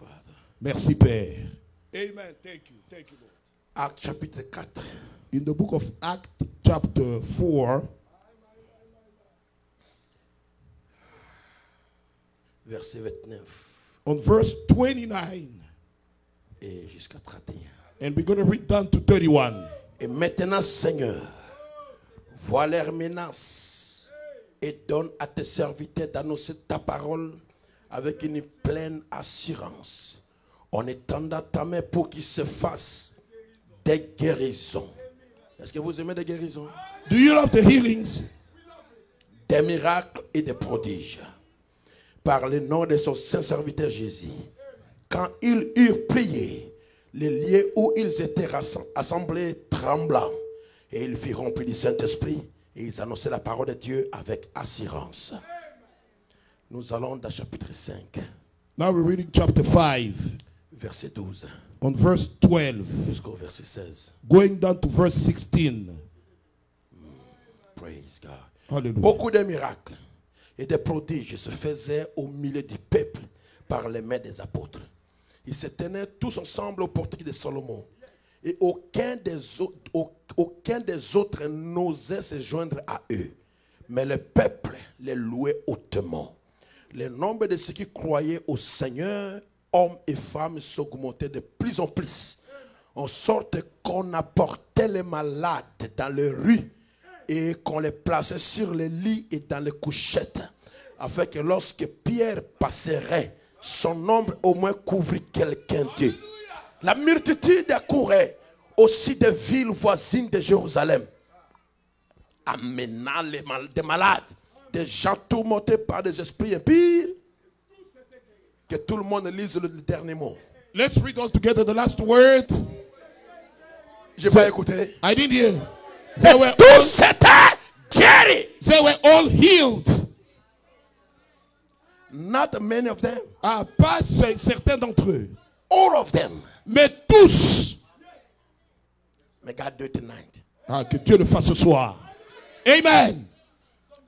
Father. Merci, Père. Amen. Thank you. Thank you, Lord. Acte chapitre 4. In the book of Acts, chapter 4, Verset 29 on verse 29, et jusqu'à 31. and we're going to read down to 31. Et maintenant, Seigneur, vois leurs menaces et donne à tes serviteurs d'annoncer ta parole avec une pleine assurance, en étendant ta main pour qu'il se fasse des guérisons. Est-ce que vous aimez des guérisons? Do you love the healings? Des miracles et des prodiges. Par le nom de son saint serviteur Jésus. Quand ils eurent prié, les lieux où ils étaient assemblés tremblants, et ils furent remplis du Saint-Esprit, et ils annonçaient la parole de Dieu avec assurance. Nous allons dans chapitre 5. Now we're reading chapter 5, Verset 12 on verse 12, jusqu'au verset 16. going down to verse 16. Praise God. Hallelujah. Beaucoup de miracles et des prodiges se faisaient au milieu du peuple par les mains des apôtres. Ils se tenaient tous ensemble au portique de Salomon. Et aucun des autres n'osait se joindre à eux. Mais le peuple les louait hautement. Le nombre de ceux qui croyaient au Seigneur, hommes et femmes, s'augmentait de plus en plus. En sorte qu'on apportait les malades dans les rues et qu'on les plaçait sur les lits et dans les couchettes, afin que lorsque Pierre passerait, son ombre au moins couvrit quelqu'un d'eux. La multitude accourait aussi des villes voisines de Jérusalem, amenant des malades, des gens tourmentés par des esprits impies. Que tout le monde lise le dernier mot. Let's read all together the last word. Je vais écouter. I didn't hear. They were Tous étaient guéris. They were all healed. Not many of them. Ah, pas certains d'entre eux, All of them. mais tous. May God do it tonight. Ah, que Dieu le fasse ce soir. Amen.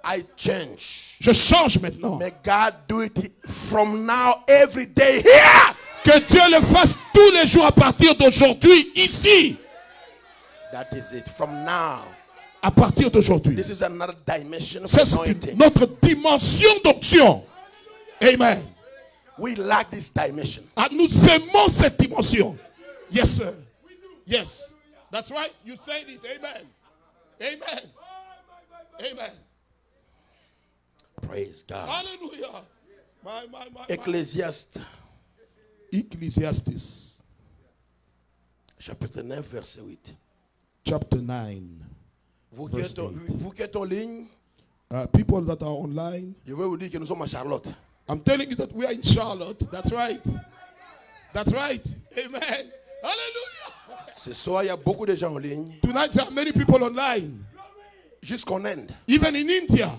I change. Je change maintenant. May God do it from now every day here. Que Dieu le fasse tous les jours à partir d'aujourd'hui, ici. That is it. From now. À partir d'aujourd'hui. This is another dimension of C'est anointing. notre dimension d'onction. Amen. We lack this dimension. Ah, nous aimons cette dimension. Yes, sir. Yes. That's right. You said it. Amen. Amen. Amen. Praise God. Hallelujah. My. Ecclésiaste, Ecclesiastes, chapitre 9, verset 8. chapter 9. Vous Verse qui êtes en ligne, People that are online, je vais vous dire que nous sommes à Charlotte. I'm telling you that we are in Charlotte. That's right. That's right. Amen. Hallelujah. Ce soir, il y a beaucoup de gens en ligne, Tonight there are many people online. jusqu'en Inde. Even in India.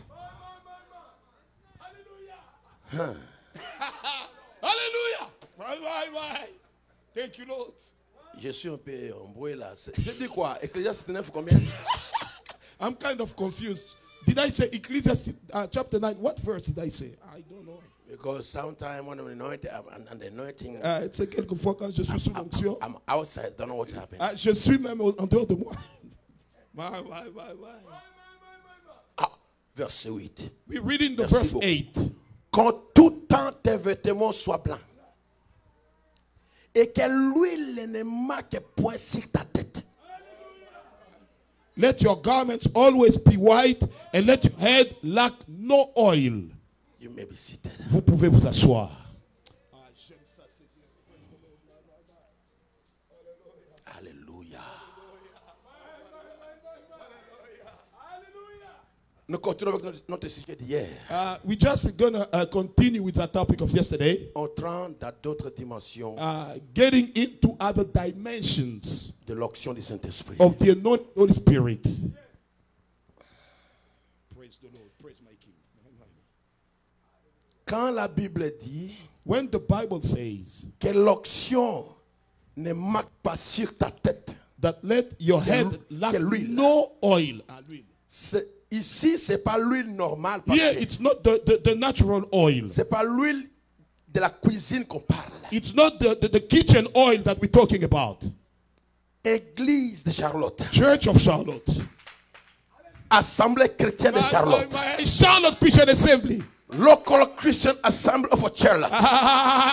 Hallelujah. Why. Thank you, Lord. Je suis un peu embrouillé là. Je dis quoi? Ecclésiaste 9, combien? I'm kind of confused. Did I say Ecclesiastes chapter 9? What verse did I say? I don't know. Because sometimes when I'm anointed, and the anointing, C'est quelquefois quand je suis sous l'onction. I'm outside, don't know what's happening. Je suis même en dehors de moi. Why. Ah, verset 8. We're reading the Merci verse beaucoup. 8. Quand tout temps tes vêtements soient blancs et que l'huile ne marque point sur ta tête. Let your garments always be white and let your head lack no oil. You may be seated. Vous pouvez vous asseoir. Alléluia. Nous continuons avec notre sujet d'hier. We're just going to continue with that topic of yesterday. Entrant dans d'autres dimensions Getting into other dimensions de l'onction du Saint-Esprit. of the anointed Holy Spirit. Praise the Lord. Praise my King. Quand la Bible dit When the Bible says que l'onction ne marque pas sur ta tête, that let your head lack no oil. ici, c'est pas l'huile normale. Here it's not the natural oil. C'est pas l'huile de la cuisine qu'on parle. It's not the kitchen oil that we're talking about. Église de Charlotte. Church of Charlotte. Assemblée chrétienne de Charlotte. Charlotte Christian Assembly. Local Christian Assembly of Charlotte.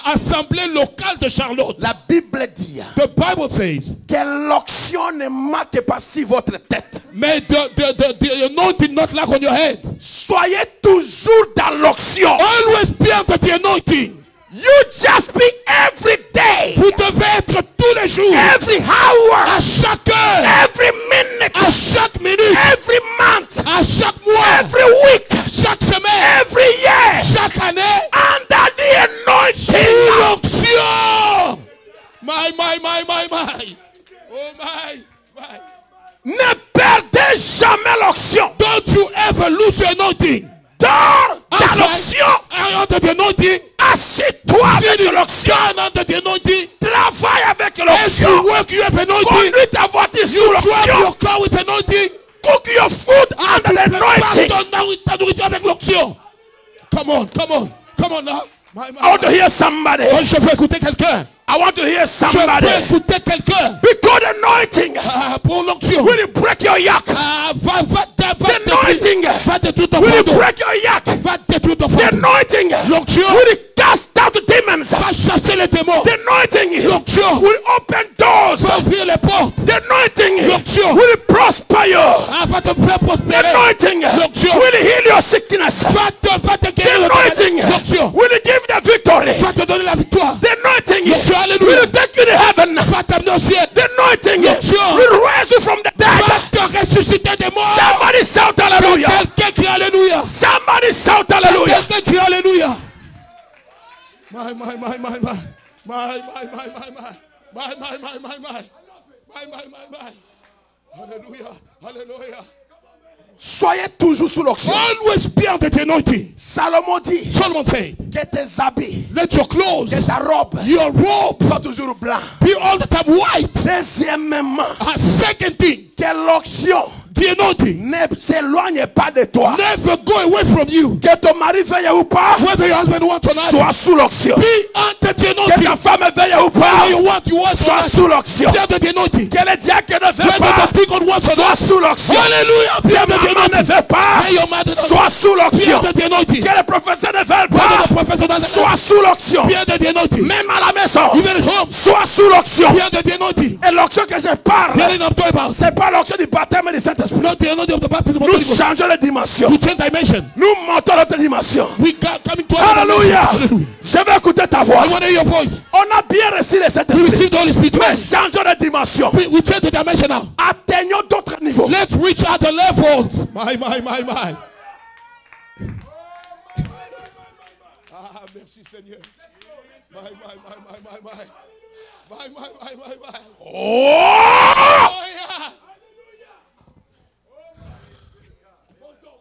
Assemblée locale de Charlotte. La Bible dit The Bible says que l'onction ne marque pas si votre tête. may the anointing not lack on your head. Soyez toujours dans l'onction. Always be under the anointing. You just be every day. Vous devez être tous les jours. Every hour. À chaque heure. Every minute. À chaque minute. Every month. À chaque mois. Every week. Chaque semaine. Every year. Chaque année. Under the anointing. Sous l'onction. My. Oh my. Ne perdez jamais l'onction. Don't you ever lose your anointing. Dors dans l'onction. Under the anointing. Assieds-toi avec l'onction. Under the anointing. Travaille avec As l'onction. you work, you have anointing. Conduis ta voiture sous You drive l'onction. your car with anointing. Cook your food under the anointing. Ta nourriture avec l'onction. Come on now. I want to hear somebody. Je veux écouter quelqu'un. I want to hear Je somebody. veux écouter quelqu'un. Because the anointing Pour l'onction. will break your yoke. The anointing détruire ton will fardeau. break your yoke. Va détruire ton The fardeau. anointing L'onction will cast out demons. va chasser les démons. The anointing L'onction will open doors. va ouvrir les portes. The anointing L'onction will prosper you. Va te faire The prospérer. anointing L'onction will heal your sickness. va te The guérir. anointing L'onction will give the victory. va te donner la victoire. The anointing L'onction, alléluia. will take you to heaven. Va t'amener au ciel. The anointing L'onction will raise you from the dead. Va te ressusciter des morts. Somebody shout hallelujah. Quelqu'un crie alléluia. Somebody shout hallelujah. Quelqu'un crie alléluia. My. Hallelujah. Soyez toujours sous l'onction. Always be under the anointing. Salomon dit Solomon said, que tes habits, let your clothes, que ta robe your robe, soient toujours blancs. be all the time white. Deuxièmement, A second thing, que l'onction the anointing ne s'éloigne pas de toi. never go away from you. Que ton mari veuille ou pas, Whether your husband wants or not, sois sous l'onction. be under the Que anointing. ta femme veuille ou pas, Whether you want or sois not, sous l'onction. be under the anointing. Que le diacre ne veut Whether pas, the deacon wants or sois not, sous l'onction. hallelujah, be Que under the maman ne anointing. veut pas, May your mother not sois sous be l'onction. under the anointing. Que le professeur ne veut Whether pas, the professor doesn't sois sous l'onction. be under the anointing. Même à la maison, Even at home, sois sous l'onction. be under the anointing. Et l'onction que je parle, The anointing I'm talking about, c'est pas l'onction du baptême du Saint-Esprit. not the anointing of the baptism of the Nous Holy Ghost. changeons de dimension. We change dimension. Nous montons notre dimension. We got coming to another Alléluia. dimension. Hallelujah. Je vais écouter ta voix. I want to hear your voice. On a bien reçu le We Saint-Esprit. receive the Holy Spirit. Mais changeons de dimension. We change the dimension now. Atteignons d'autres niveaux. Let's reach other levels. My. Merci Seigneur. My. Oh! Oh, yeah.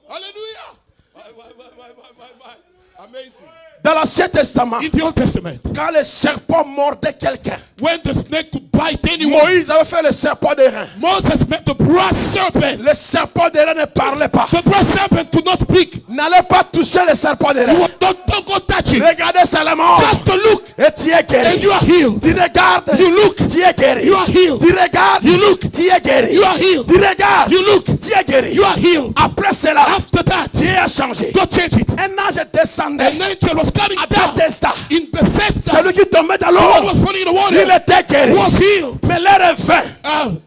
Hallelujah. My. Amazing. Dans l'Ancien Testament, In the Old Testament, quand le serpent mordait quelqu'un, when the snake could bite anyone, Moïse avait fait le serpent d'airain. Moses met the brass serpent. Le serpent d'airain ne parlait pas. The brass serpent could not speak. N'allez pas toucher le serpent You d'airain. don't go touch it. Regardez seulement. Just to look, Et tu es and guéri. you are healed. Tu regardes. You look, Tu es guéri. you are healed. Tu regardes. You look, Tu es guéri. you are healed. Tu regardes. You look, Tu es guéri. you are healed. Après cela, After that, Dieu a changé. God changed it. Un ange descendait An angel was coming à down Bethesda. in Bethesda. Celui qui tombait dans The one l'eau, was falling in the water. il était guéri. Was healed. Mais l'heure est venue.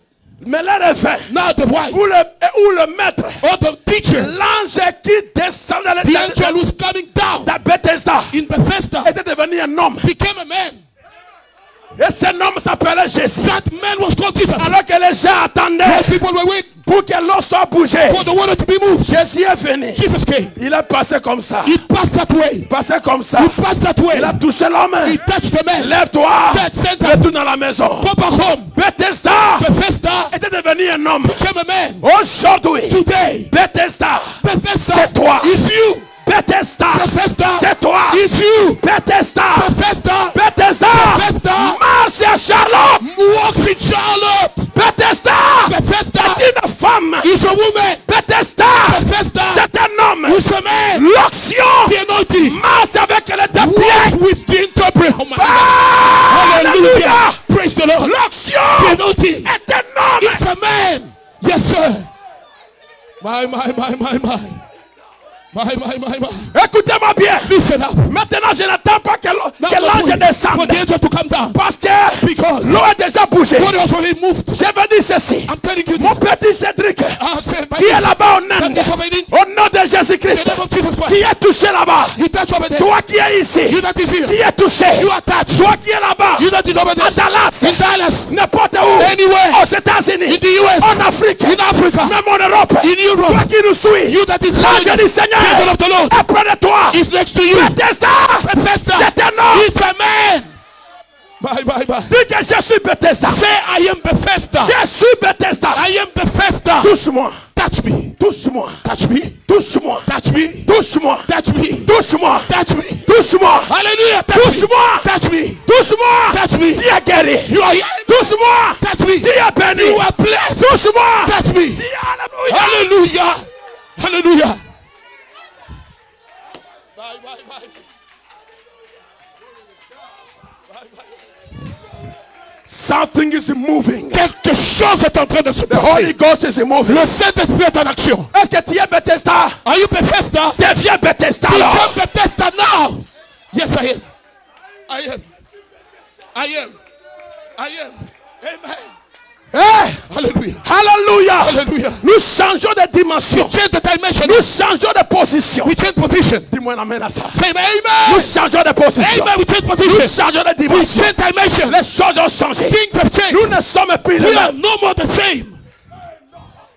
Mais l'heure est venue. Now the wife Où le maître, or the teacher, l'ange qui descendait the angel who's coming down dans Bethesda, in Bethesda, était devenu un homme. became a man. Et cet homme s'appelait Jésus. That man was called Jesus. Alors que les gens attendaient People were waiting pour que l'eau soit bougée, for the water to be moved. Jésus est venu. Jesus came. Il est passé comme ça. He passed that way. Passé comme ça. He passed that way. Il a touché l'homme. He touched the man. Lève-toi. Center. Retourne à la maison. Go back home. Bethesda Bethesda était devenu un homme. became a man. Aujourd'hui, Today, Bethesda, Bethesda c'est toi. is you. Bethesda, Bethesda c'est toi. is you. Bethesda, Bethesda Bethesda, Bethesda marche à Charlotte. walks in Charlotte. Bethesda Bethesda est une femme. is a woman. Bethesda, Bethesda c'est un homme. is a man. L'onction The anointing marche avec les deux walks pieds. with the Écoutez-moi bien. Maintenant, je n'attends pas que l'ange descende. Parce que l'eau a déjà bougé. Je veux dire ceci. Mon petit Cédric, qui est là-bas en Inde, au nom de Jésus-Christ, qui est touché là-bas. Toi qui es ici, qui est touché. Toi qui es là-bas, à Dallas, n'importe où, aux États-Unis, en Afrique, même en Europe, toi qui nous suis, l'ange du Seigneur est près de toi. Bethesda, c'est un homme. It's a man. Dis que je suis Bethesda. Say I am Bethesda. Je suis Bethesda. I am Bethesda. Touche-moi. Touch me. Touche-moi. Touch me. Touche-moi. Touch me. Touche-moi. Touch me. Touche-moi. Touch me. Touche-moi. Hallelujah. Touche-moi. Touch me. Touche-moi. Touch me. Dis à guéri. You are Touche-moi. touch me. Dis à béni. You are blessed. Touche-moi. Touch me. Dis alléluia. Hallelujah. Hallelujah. Bye, bye, bye. Something is moving. Quelque chose est en train de se The Holy passer. Ghost is moving. Le Saint-Esprit est en action. Est-ce que tu es Bethesda? Are you Bethesda? Deviens Bethesda alors. Become Bethesda now. Yes, I am. I am. I am. I am. Amen. Hey. Hallelujah. Hallelujah. Hallelujah. Nous changeons de dimension. Change the dimension. Nous changeons de position. We change position. Dis-moi un amen à ça. Say amen. Nous changeons de position. Amen. We change Nous position. changeons de We dimension. change dimension. Les choses ont changé. Things have changed. Nous ne sommes plus les We are mêmes. no more the same.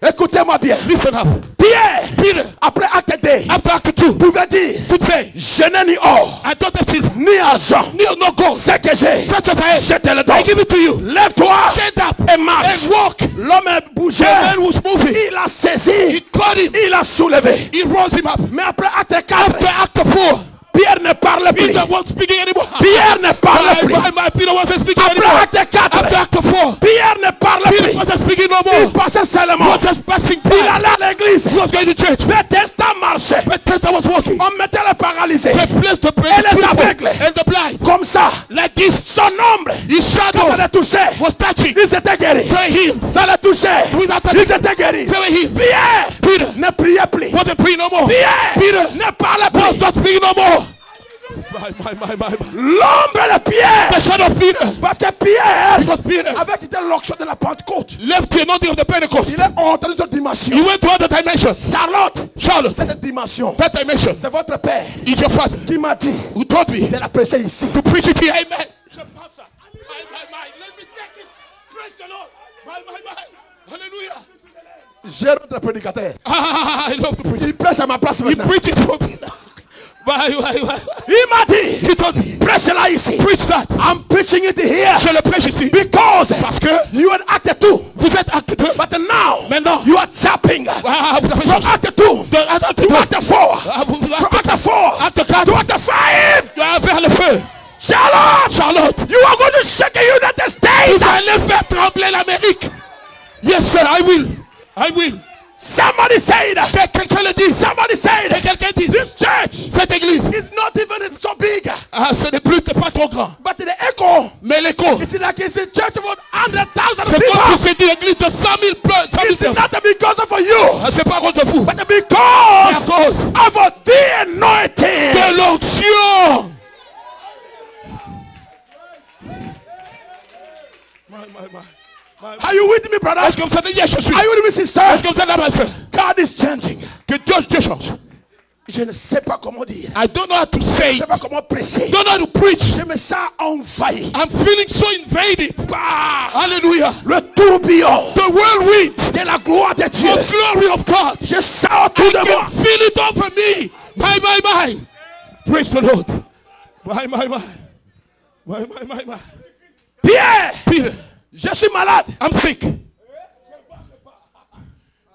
Écoutez-moi bien. Listen up. Pierre, Peter, après acte 2, after Act 2, pouvait dire, could say, je n'ai ni or, I don't have silver, ni argent. no gold. Ce que j'ai, Such as I have, je te le I donne. give it to you. Lève-toi Stand up et marche. and walk. L'homme a bougé. The man was moving. Il a He saisi. caught him. Il a soulevé. He rose him up. Mais après acte 4, After Act 4, Pierre ne parle plus. Peter wasn't speaking anymore. Pierre ne parle plus. Peter wasn't speaking Après anymore. acte 4, After Act 4, Pierre ne parle Peter plus. wasn't speaking no Il more. passait He seulement. was just passing Il by. allait à l'église. He was going to church. Bethesda marchait. But Peter was walking. On mettait les paralysés. They placed the Et les people aveugles. and the blind. Comme ça. Like this. Son ombre. His Quand shadow ça les touchait, was touching. ils étaient guéris. Say him. Ça les touchait, ils étaient guéris. Say him. Pierre Peter ne priait plus. wasn't praying no more. Pierre Peter ne parlait was plus. not speaking no more. L'ombre de Pierre. The shadow of Peter. Parce que Pierre Because Peter avait quitté l'onction de la Pentecôte. left the anointing of the Pentecost. Il est entré dans une dimension. He went to other dimensions. Charlotte, Cette dimension, that dimension c'est votre père is your father qui m'a dit who told me de la prêcher ici. to preach it here. Amen. Let me take it. Praise the Lord. My. Hallelujah. J'ai notre prédicateur. I love to preach. Il prêche à ma place He maintenant. preaches for me now. Bye. Il m'a dit, He told me, prêche là ici. preach that. I'm preaching it here. Je le prêche ici. Because Parce que you are acte 2. vous êtes acte 2. But now, Maintenant, you are chopping. vous avez From changé. acte 2 De acte to 2. acte 4. Vous From acte 4 acte 4. to acte 5. Vers le feu. Charlotte, you are going to shake the United States. Vous allez faire trembler l'Amérique. Yes, sir, I will. Somebody say that. Quelqu'un le dit. Somebody say that. Quelqu'un dit. This church Cette église. is not even so big. Ce n'est plus pas trop grand. But the echo, Mais l'écho. it's like it's a church of 100,000 C'est comme people. si c'était l'église de 100 000 It's personnes. not because of you, C'est pas contre vous. but À because cause of the anointing. de l'onction. Are you with me, brother? Est-ce que vous savez, yes, je suis. Are you with me, sister? Est-ce que vous êtes là, ma soeur? God is changing. Que Dieu change. Je ne sais pas comment dire. I don't know how to say Je ne it. sais pas comment prêcher. Don't know how to preach. Je me sens envahi. I'm feeling so invaded. Bah, Hallelujah. le tourbillon The whirlwind. de la gloire de Dieu. The glory of God. Je sens autour I de moi. can feel it over me. My. Praise the Lord. My. Pierre, Peter, je suis malade. I'm sick.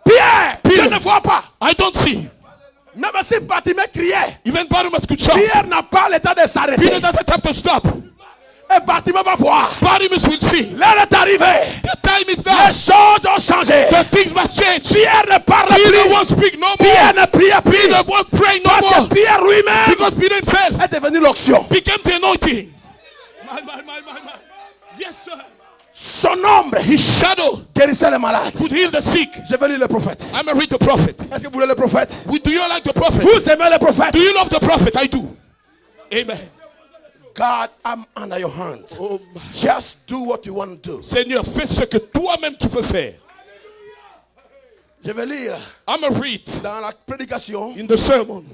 Pierre, Peter. je ne vois pas. I don't see. Même si Bartimée criait, Even Bartimaeus could shout. Pierre n'a pas le temps de Peter s'arrêter. doesn't have to stop. Et Bartimée va voir. Bartimaeus will see. L'heure est arrivée. The time is Les now. choses ont changé. The things must change. Pierre ne parle Peter plus. won't speak no more. Pierre ne prie plus. Peter won't pray no Parce que more. Pierre lui-même Because Peter himself est devenu l'onction. became the anointing. My. Yes, sir. Son ombre his shadow guérissait les malades. could heal the sick. Je vais lire le prophète. I'm going to read the prophet. Est-ce que vous voulez le prophète? Do you like the prophet? Vous aimez le prophète? Do you love the prophet? I do. Amen. God, I'm under your hand. Oh, Just do what you want to do. Seigneur, fais ce que toi-même tu veux faire. Je vais lire I'm going to read dans la prédication. in the sermon.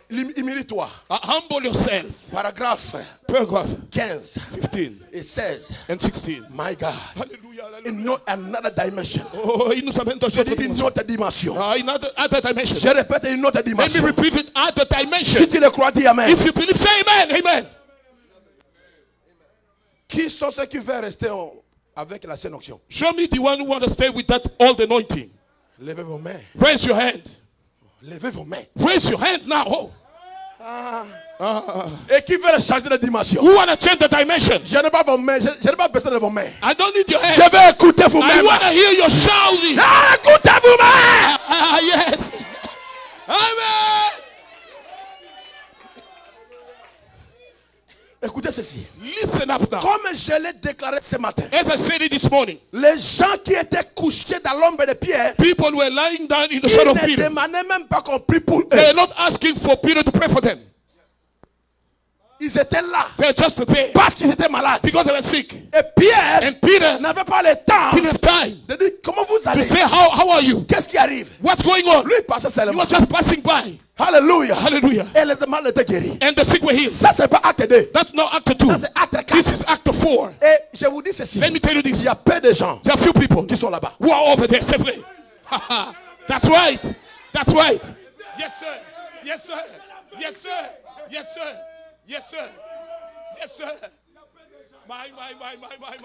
Humilie-toi. Humble yourself. Paragraphe Paragraph 15. 15 It says, and 16. my God, Hallelujah. in another dimension. Oh, il nous amène dans Je une autre dis une dimension. autre dimension. In other dimension. Je répète une autre Let me dimension. repeat it. Other Si dimension. tu le crois, dis amen. If you believe, say amen. Amen. Qui sont ceux qui veulent rester avec la saine onction? Show me the one who want to stay with that old anointing. Levez vos mains. Raise your hand. Levez vos mains. Raise your hand now. Et qui veut changer de dimension? Who want to change the dimension? Je n'ai pas vos mains. Je n'ai pas besoin de vos mains. I don't need your hand. Je vais écouter I vous-même. want to hear your shouting. Écoutez vous-même. Yes. Amen. Écoutez ceci. Listen up now. Comme je l'ai déclaré ce matin, As I said it this morning, les gens qui étaient couchés dans l'ombre de Pierre, people were lying down in the ils shadow of ne Peter. demandaient même pas qu'on prie pour eux. They're not asking for Peter to pray for them. Ils étaient là They're just there parce qu'ils étaient malades. because they were sick. Et Pierre And Peter n'avait pas le temps didn't have time de dire comment vous to allez. say, how are you? Qu'est-ce qui arrive? What's going on? Lui il passait He seulement. was just passing by. Alléluia. Hallelujah. Et les malades étaient guéris. And the sick were healed. Ça c'est pas acte 2. That's not Act 2. Ça c'est acte 4. This is Act 4. Et je vous dis ceci. Let me tell you Il this. y a peu de gens There are few people qui sont là-bas. who are over there. C'est vrai. That's right. That's right. Yes, sir. Yes, sir. Yes, sir. Yes, sir. Yes, sir. Yes, sir. My.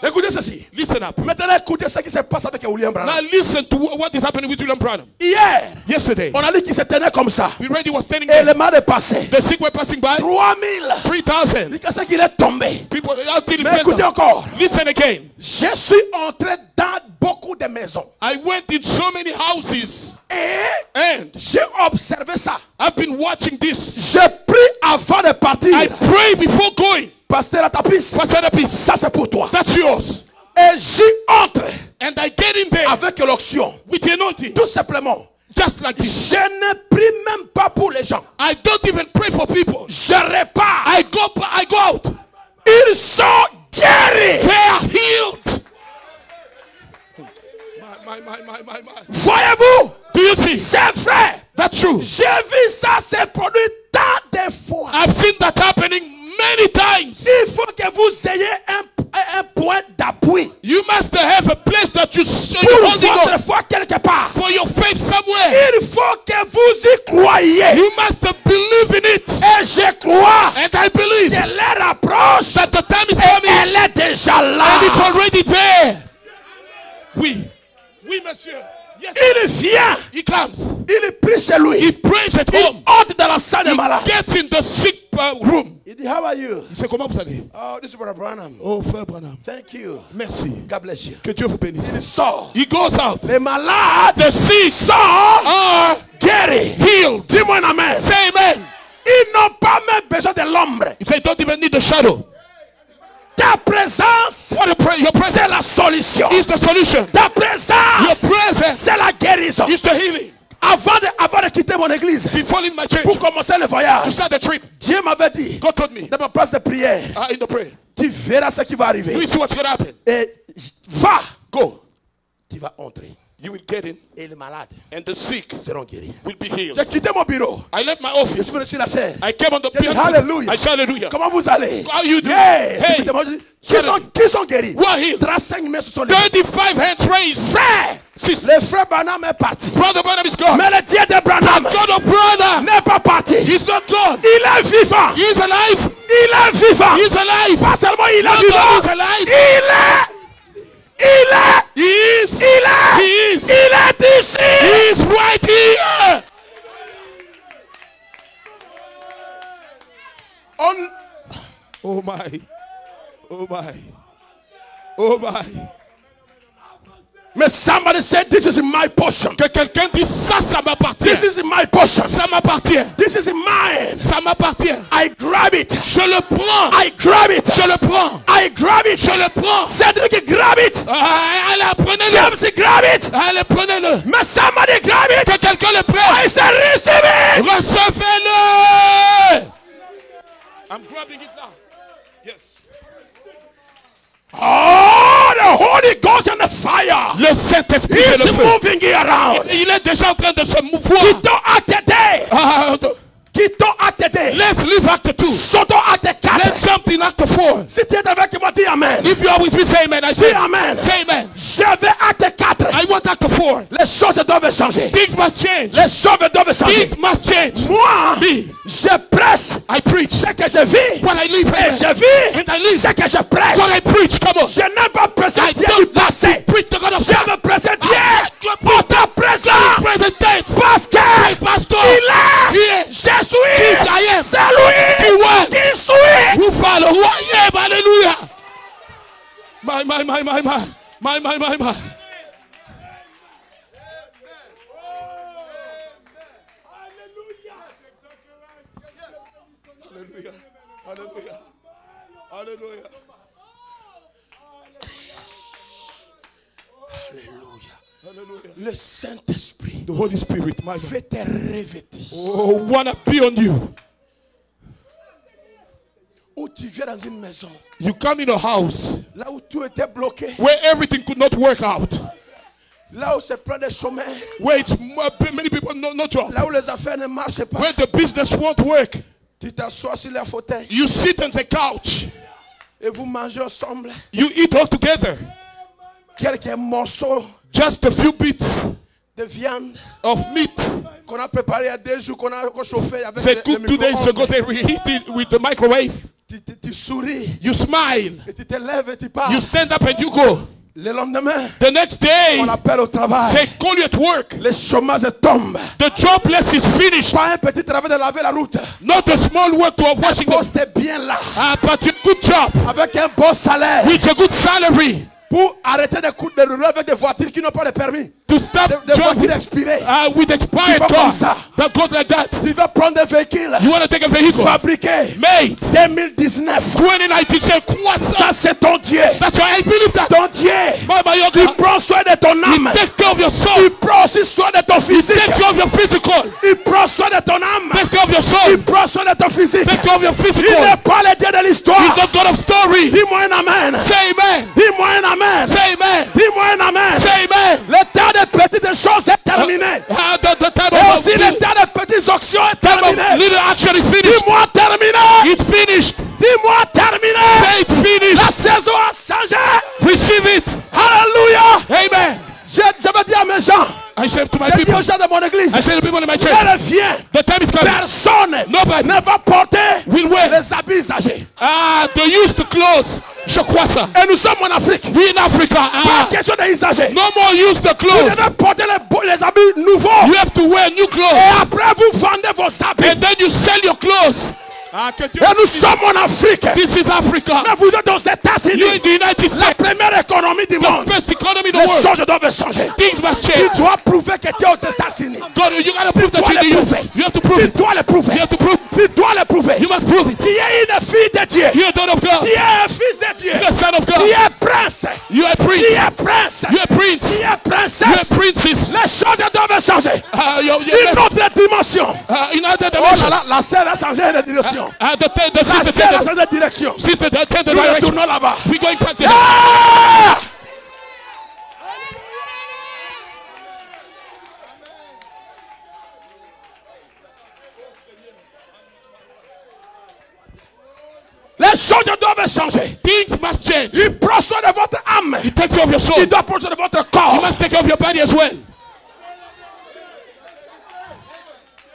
Écoutez ceci. Listen up. Maintenant écoutez ce qui se passe avec William Now Branham. listen to what is happening with William Branham. Hier, Yesterday, on a dit qu'il se tenait comme ça. we read he was standing Et there. les malades passaient. The sick were passing by. 3000. 3,000 Il qu'est-ce qu'il est tombé. people out in the Mais écoutez center. encore. Listen again. Je suis entré dans beaucoup de maisons. I went in so many houses Et and j'ai observé ça. I've been watching this. J'ai pris avant de partir. I pray before going. Pasteur à ta piste. Pastor Apis, Ça c'est pour toi. that's yours. Et j'y entre And I get in there avec l'onction. with the anointing. Tout simplement. Just like this. Je ne prie même pas pour les gens. I don't even pray for people. Je repars. I go out. Ils sont guéris. They are healed. My. Voyez-vous? Do you see? C'est vrai. That's true. J'ai vu ça se produire tant de fois. I've seen that happening many times. Il faut que vous ayez un point d'appui. You must have a place that you're Pour holding votre on foi quelque part. for your faith somewhere. Il faut que vous y croyez. You must believe in it. Et je crois And I believe que l'heure approche. that the time is Et coming elle est déjà and là. it's already there. Oui, monsieur. Yes, Il vient. he comes. Il prie chez He lui. prays at Il home. entre dans la salle des He malades. gets in the sick room. Il dit, how are you? Il sait comment vous allez. Oh, this is Brother Branham. Oh, frère Branham. Thank you. Merci. God bless you. Que Dieu vous bénisse. Il sort. He goes out. Les malades The sick sont are guéris. healed. Dis-moi un amen. Say amen. Ils n'ont pas même besoin de l'ombre. If they don't even need the shadow. Ta présence, What a prayer. Your presence c'est la solution. is the solution. Ta Your présence, presence c'est la guérison. is the healing. Avant de quitter mon église, Before leaving my church, pour commencer le to voyage, start the trip, Dieu m'avait dit, God told me, dans ma place de prière, in the prayer, tu verras ce qui va do arriver. you see what's going to happen? Et va, Go. tu vas entrer. You will get in, Et les malades and the sick seront guéris. will be healed. J'ai quitté mon bureau. I left my Je office. suis venu sur la scène. I came on the J'ai dit, piano. Hallelujah. I said hallelujah. Comment vous allez? How you doing? Yes. Hey. Écoutez-moi, je dis, qui sont guéris? Who are healed? 35 mains se sont levées. 35 hands raised. Frère, Sister. le frère Branham est parti. Brother Branham is gone. Mais le Dieu de Branham God of Branham, n'est pas parti. he's not gone. Il est vivant. He is alive. Il est vivant. He is alive. Pas seulement il est Not vivant. God is alive. Il est He is ici. He is right here. Oh my. Oh my. Oh my. May somebody say, this is my portion. Que quelqu'un dise, ça m'appartient. This is my portion. Ça m'appartient. This is mine. Ça m'appartient. I grab it. Je le prends. I grab it. Je le prends. I grab it. Je le prends. Cédric, grab it. Allez, prenez-le. James, grab it. Allez, prenez-le. May somebody grab it. Que quelqu'un le prenne. I say, receive it. Recevez-le. I'm grabbing it now. Yes. Oh, the Holy Ghost and the fire. Le Saint-Esprit et le He's feu. moving it around. Il est déjà en train de se mouvoir. Quittons acte 2. Quittons acte 2. Let's leave Act 2. Sautons acte 4. Let's jump in Act 4. Si tu es avec moi, dis Amen. If you are with me, say amen. I say Dis Amen. Say amen. Je vais acte 4. I want Act 4. Les choses doivent changer. Things must change. Les choses doivent changer. Things must change. Moi, Me. je prêche I preach. ce que je vis. What I live. Et je vis And I live. ce que je prêche. What I preach. Come on. Je n'aime pas prêcher I Dieu du don't passé. preach the God of Je veux prêcher Dieu pour ta présence. present tense. Parce que Pastor. il est, Here. je suis, Yes, I am. c'est lui He was. qui suis. Who follow? Who I am. Hallelujah. My. Alléluia. Hallelujah. Hallelujah. Hallelujah. Hallelujah. Le Saint-Esprit The Holy Spirit, my God. veut te revêtir. Oh, wanna be on you. Où tu viens dans une maison, You come in a house là où tout était bloqué, where everything could not work out, là où c'est plein de chômeurs, where it's many people no job, là où les affaires ne marchent pas. where the business won't work. Tu t'assois sur le fauteuil You sit on the couch. et vous mangez ensemble You eat all together. quelques morceaux Just a few bits de viande of meat. qu'on a préparé il y a 2 jours, qu'on a chauffé avec They le cooked 2 days ago. micro-ondes. They reheat it with the microwave. Tu souris You smile. et tu te lèves et tu pars. You stand up and you go. Le lendemain, The next day, on appelle au travail. they call you at work. Les chômages tombent. The jobless is finished. Pas un petit travail de laver la route. Not a small work to washing Le the poste est bien là. but a good job Avec un bon salaire. with a good salary Pour arrêter de rouler avec des voitures qui n'ont pas de permis. to stop Des voitures driving expirées. with expired Tu vas comme cars ça. that goes like that. Tu vas prendre des véhicules You want to take a vehicle fabriqués made 2019. 2019. Say, quoi ça? Ça, c'est ton Dieu. That's why I believe that. Ton Dieu. My Il yoga, prend soin de ton âme. take care of your soul. Il prend aussi soin de ton physique. Take care of your physical. Il prend soin de ton âme. Take care of your soul. Il prend soin de ton physique. Take care of your Il physical. n'est pas le Dieu de He's l'histoire. the God of story. Dis-moi un amen. Say amen. Dis-moi un amen. Say amen. Dis-moi un amen. Say amen. Le temps des petites choses est terminé. The time Et of aussi le temps des petites actions est terminé. little action is finished. Dis-moi terminé. It's finished. Dis-moi terminé. Say it's finished. La saison a changé. Receive it. Alléluia. Amen. Je vais dire à mes gens. I said to my Je dis people. aux gens de mon église. I said to the people in my church. Elle vient. The time is coming. Personne Nobody ne va porter will wear les habits usagés. they used to clothes. Je crois ça. Et nous sommes en Afrique. We in Africa. Pas question des usagés. No more use the Vous clothes. devez porter les habits nouveaux. You have to wear new clothes. Et après vous vendez vos habits. And then you sell your clothes. Et nous sommes en Afrique. This is Africa. Mais vous êtes aux You in États-Unis. the United La States. première économie du monde. The first economy in the Les world. choses doivent changer. Things must Tu change. dois prouver que tu es aux États-Unis. God, you gotta prove that dois you're le the youth. prouver. You have to prove Tu it. dois le prouver. You have to prove. Tu dois le prouver. You must prove it. Tu es une fille de Dieu. You're a daughter of God. Tu es un fils de Dieu. You're a son of Tu God. es prince. You're a Tu prince. es prince. You're a prince. Tu es You're a princesse. princess. Les choses doivent changer. You're Une autre dimension. in other Oh là dimension. là, la sœur a changé de direction. The La sister sœur a turned changé de direction. sister turned the Nous direction. retournons là-bas. We're going back there. Ah! Les choses doivent changer. Things must change. Il prend soin de votre âme. He takes care of your soul. Il doit prendre soin de votre You corps. must take care of your body as well.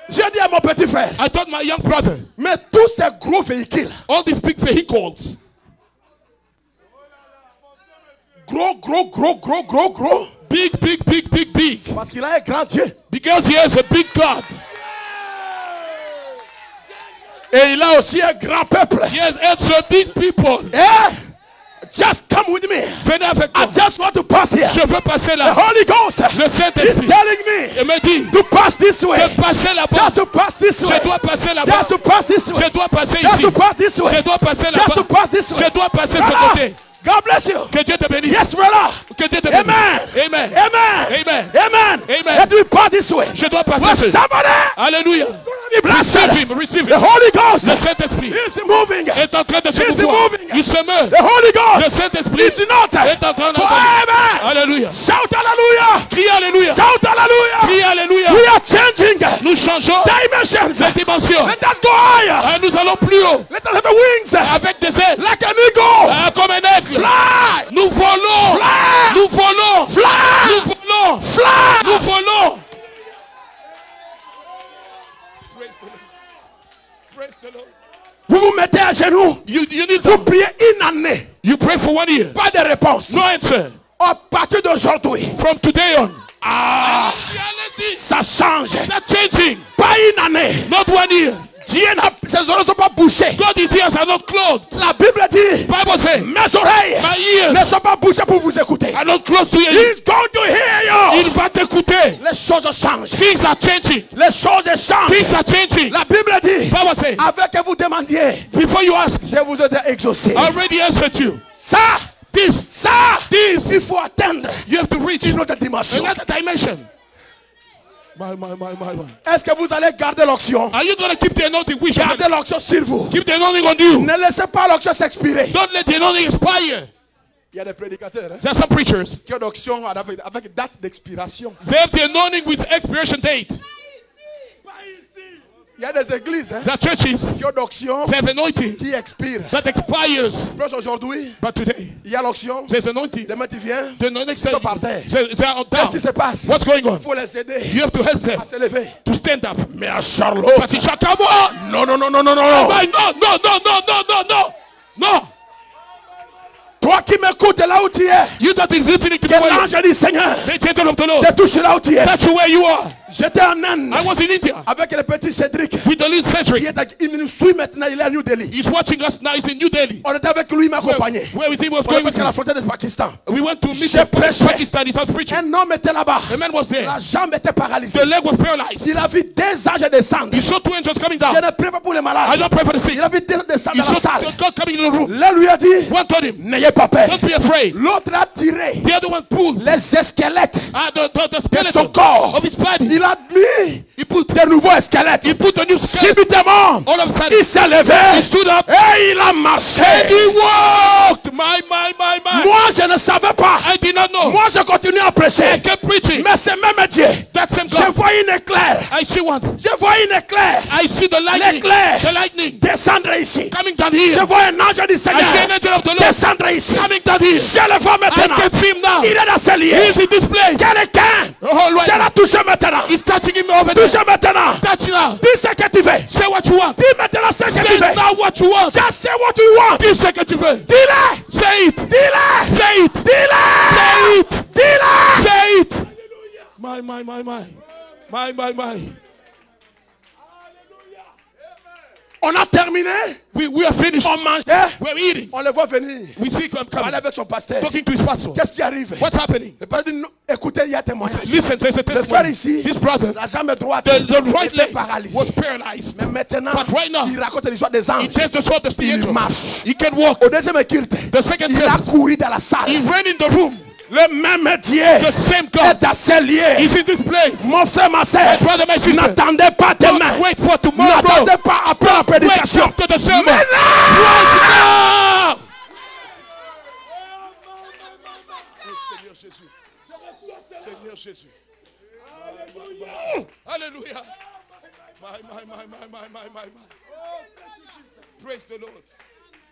J'ai dit à mon petit frère, I told my young brother, mais tous ces gros véhicules, all these big vehicles, gros, big, parce qu'il a un grand Dieu. because he has a big God. Et il a aussi un grand peuple. He has also big people. Eh? Just come with me. Venez avec I moi. just want to pass here. Je Je veux passer The là. Holy Ghost Le is Saint-Esprit telling me me dit to pass this way. de passer là-bas. Just to pass this way. Je dois passer là-bas. Just to pass this way. Je dois passer Just ici. to pass this way. Je dois passer Just to là-bas. pass this way. Je dois passer ce Brother, côté. God bless you. Que Dieu te bénisse. Yes, brother. Que Dieu te bénisse. Amen. Amen. Amen. Amen. Amen. Amen. Let me pass this way. Je dois passer Well, ce. somebody Alléluia. be blessed. Receive him. Receive The him. Holy Ghost Le Saint-Esprit is moving. est en train de se He's mouvoir. moving. Il se meut. The Holy Le Ghost Saint-Esprit is not est en train forever. d'entendre. Alléluia. Shout hallelujah. Crie Alléluia. Shout hallelujah. Crie Alléluia. We are changing Nous changeons dimensions. les dimensions. Let us go higher. Nous allons plus haut. Let us have wings Avec des ailes. like an eagle. Comme un aigle. Fly. Nous volons. Fly. Nous volons. Fly. Nous volons. Fly. Nous volons. Praise the Lord. Praise the Lord. Vous vous mettez à genoux. You need Vous to. priez une année. You pray for 1 year. Pas de réponse. No answer. À partir d'aujourd'hui. From today on. Ah. Allez-y. Ça change. That's changing. Pas une année. Not 1 year. Dieu n'a, ses oreilles ne sont pas bouchées. God is ears are not closed. La Bible dit, Bible says, mes oreilles my ears ne sont pas bouchées pour vous écouter. are not closed to hear you. He's going to hear you. Il va t'écouter. Les choses changent. Things are changing. Les choses changent. Things are changing. La Bible dit, Bible says, avant que vous demandiez, before you ask, je vous ai exaucé. I already answered you. Ça, This, il faut atteindre you have to reach une autre dimension. another dimension. My. Est-ce que vous allez garder l'onction? Are you going to keep the anointing? We should Gardez l'onction sur vous. keep the anointing on you. Ne laissez pas l'onction s'expirer. Don't let the anointing expire. Il y a des prédicateurs There are some preachers. qui ont l'onction avec date d'expiration. They have the anointing with expiration date. Il y a des églises There are churches. qui ont l'onction They have anointing qui expire. that expires. Plus aujourd'hui, But today, il y a l'onction. there's anointing. Demain tu viens. The anointing Ils sont par terre. they are on Qu'est-ce qui down. se passe? What's going on? Il faut les aider You have to help them à se lever. to stand up. Mais à Charlotte. But in Shakamoa, Non. no. Toi qui m'écoutes là où tu es. You that is listening to Que the word, l'ange du Seigneur the angel of the Lord, te touche là où tu es. touch you where you are. J'étais en Inde I was in India avec le petit Cédric. with the little Cedric. Il nous suit maintenant. Il est à New Delhi. He's watching us now. He's in New Delhi. On était avec lui, il m'accompagnait. Where with him was On est going passé with à la him. frontière du Pakistan. We went to meet J'ai the prêché. Pakistan. He was preaching. Un homme était là-bas. A man was there. La jambe était paralysée. The leg was paralyzed. Il a vu des anges descendre. He saw 2 angels coming Je down. ne prie pas pour les I malades. don't pray for the sick. Il a vu des descendre He dans la saw salle. God coming in the room. L'un lui a dit, One told him, n'ayez pas peur. don't be afraid. L'autre a tiré The other one pulled les squelettes the de son skeleton corps. of his body. Il a mis He put de nouveaux squelettes. a new skeleton. Subitement, All of a sudden, il s'est levé he stood up et il a marché. and he walked. My. Moi, je ne savais pas. I did not know. Moi, je continue à I prêcher. kept preaching. Mais c'est même Dieu. That same Je God. vois une éclair. I see one. Je vois une éclair I see the lightning. L'éclair. The lightning descendre ici. coming down Je here. vois un ange du I see an Seigneur angel of the Lord descendre ici. coming down here. Je le vois I maintenant. can see him now. Il est dans ce lieu. He is in this place. Quelqu'un All right. c'est la touche maintenant. He's touching him over there. Touche maintenant. Touch now. Dis ce que tu veux. Say what you want. Dis maintenant ce que tu Say veux. now what you want. Just say what you want. Dis ce que tu veux. Dis-le. Say it. Dis-le. Say it. Dis-le. Say it. Dis-le. Say it. My. On a terminé. We are finished. On mangeait. We're eating. On le voit venir. We see him Parler coming. avec son pasteur. Talking to his pastor. Qu'est-ce qui arrive? What's happening? Le pasteur dit, non, écoutez, il y a témoignage. Listen, there's a Le frère testimony. ici, His brother, la jambe droite the right était leg paralysée. was paralyzed. Mais maintenant, But right now, il raconte l'histoire des He anges. tells the sword, the Il angel. marche. He can walk. Au deuxième culte, The second il a service, couru dans la he salle. ran in the room. Le même Dieu The same est God dans ce lieu. is in this place. Mon frère, ma soeur, My brother, my sister, n'attendez pas demain. don't wait for tomorrow. N'attendez pas après la Wait prédication. after the sermon. Mais là, Right now. Seigneur Jésus. Seigneur Jésus. Alléluia. My. Praise the Lord.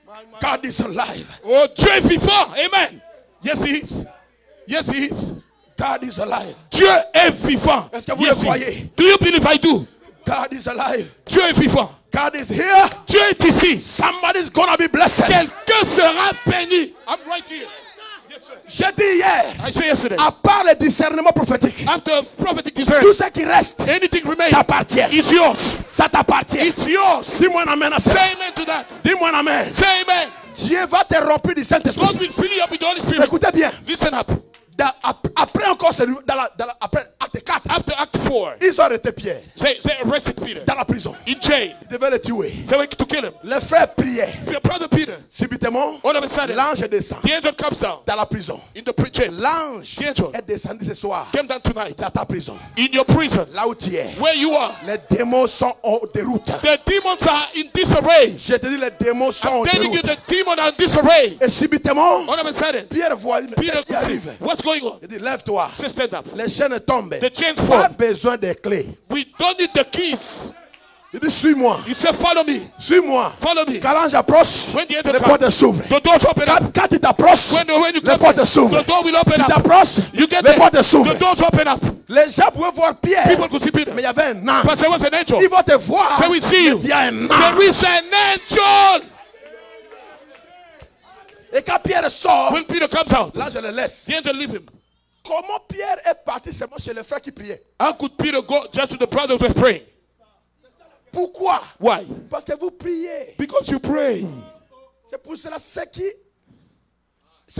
My. God is alive. Oh, Dieu est vivant. Amen. Yes, he is. Yes, he is. God is alive. Dieu est vivant. Est-ce que vous Yes, le he croyez? is. Do you believe I do? God is alive. Dieu est vivant. God is here. Dieu est ici. Somebody's gonna be blessed. Quelqu'un sera béni. I'm right here. Yes, sir. J'ai dit hier, I said yesterday. à part le discernement prophétique, After prophetic discernment, tout ce qui reste anything remains t'appartient. is yours. Ça t'appartient. It's yours. Dis-moi un amen à ça. Say amen to that. Dis-moi un amen. Say amen. Dieu va te remplir du Saint-Esprit. God will fill you up with the Holy Spirit. Écoutez bien. Listen up. Après encore, après acte 4, After Act 4, ils ont arrêté Pierre they arrested Peter dans la prison. in jail. Ils devaient le tuer. They were to kill him. Les frères priaient. Brother Peter, Subitement, all of a sudden, l'ange descend the angel comes down dans la prison. in the jail. L'ange The angel est descendu ce soir came down tonight dans ta prison. in your prison, Là où tu es. where you are. Les démons sont en déroute. The demons are in disarray. Je te dis, les démons sont en I'm telling you, déroute. the demons are in disarray. Et subitement, All of a sudden, Pierre voit, mais Peter qu'est-ce qui could see, arrive? what's going on? Il dit, lève-toi. Say, stand up. Les chaînes tombent. The chains Pas fall. besoin des clés. We don't need the keys. Il dit, suis-moi. He said, follow me. Suis-moi. Follow me. Quand l'ange approche, When the angel les comes, portes s'ouvrent. the doors open up. Quand il t'approche, When you les come, portes s'ouvrent. the door will open Il up. t'approche, You get les there, portes s'ouvrent. the doors open up. Les gens pouvaient voir Pierre, People could see Peter. mais il y avait un ange. But there was an angel. Ils vont te voir, Can we see mais you? il y a un There ange. is an angel. Et quand Pierre sort, When Peter comes out, l'ange le laisse. the angel leave him. Comment Pierre est parti seulement chez les frères qui priaient? How could Peter go just to the brothers who were praying? Pourquoi? Why? Parce que vous priez. Because you pray. C'est pour cela ce qui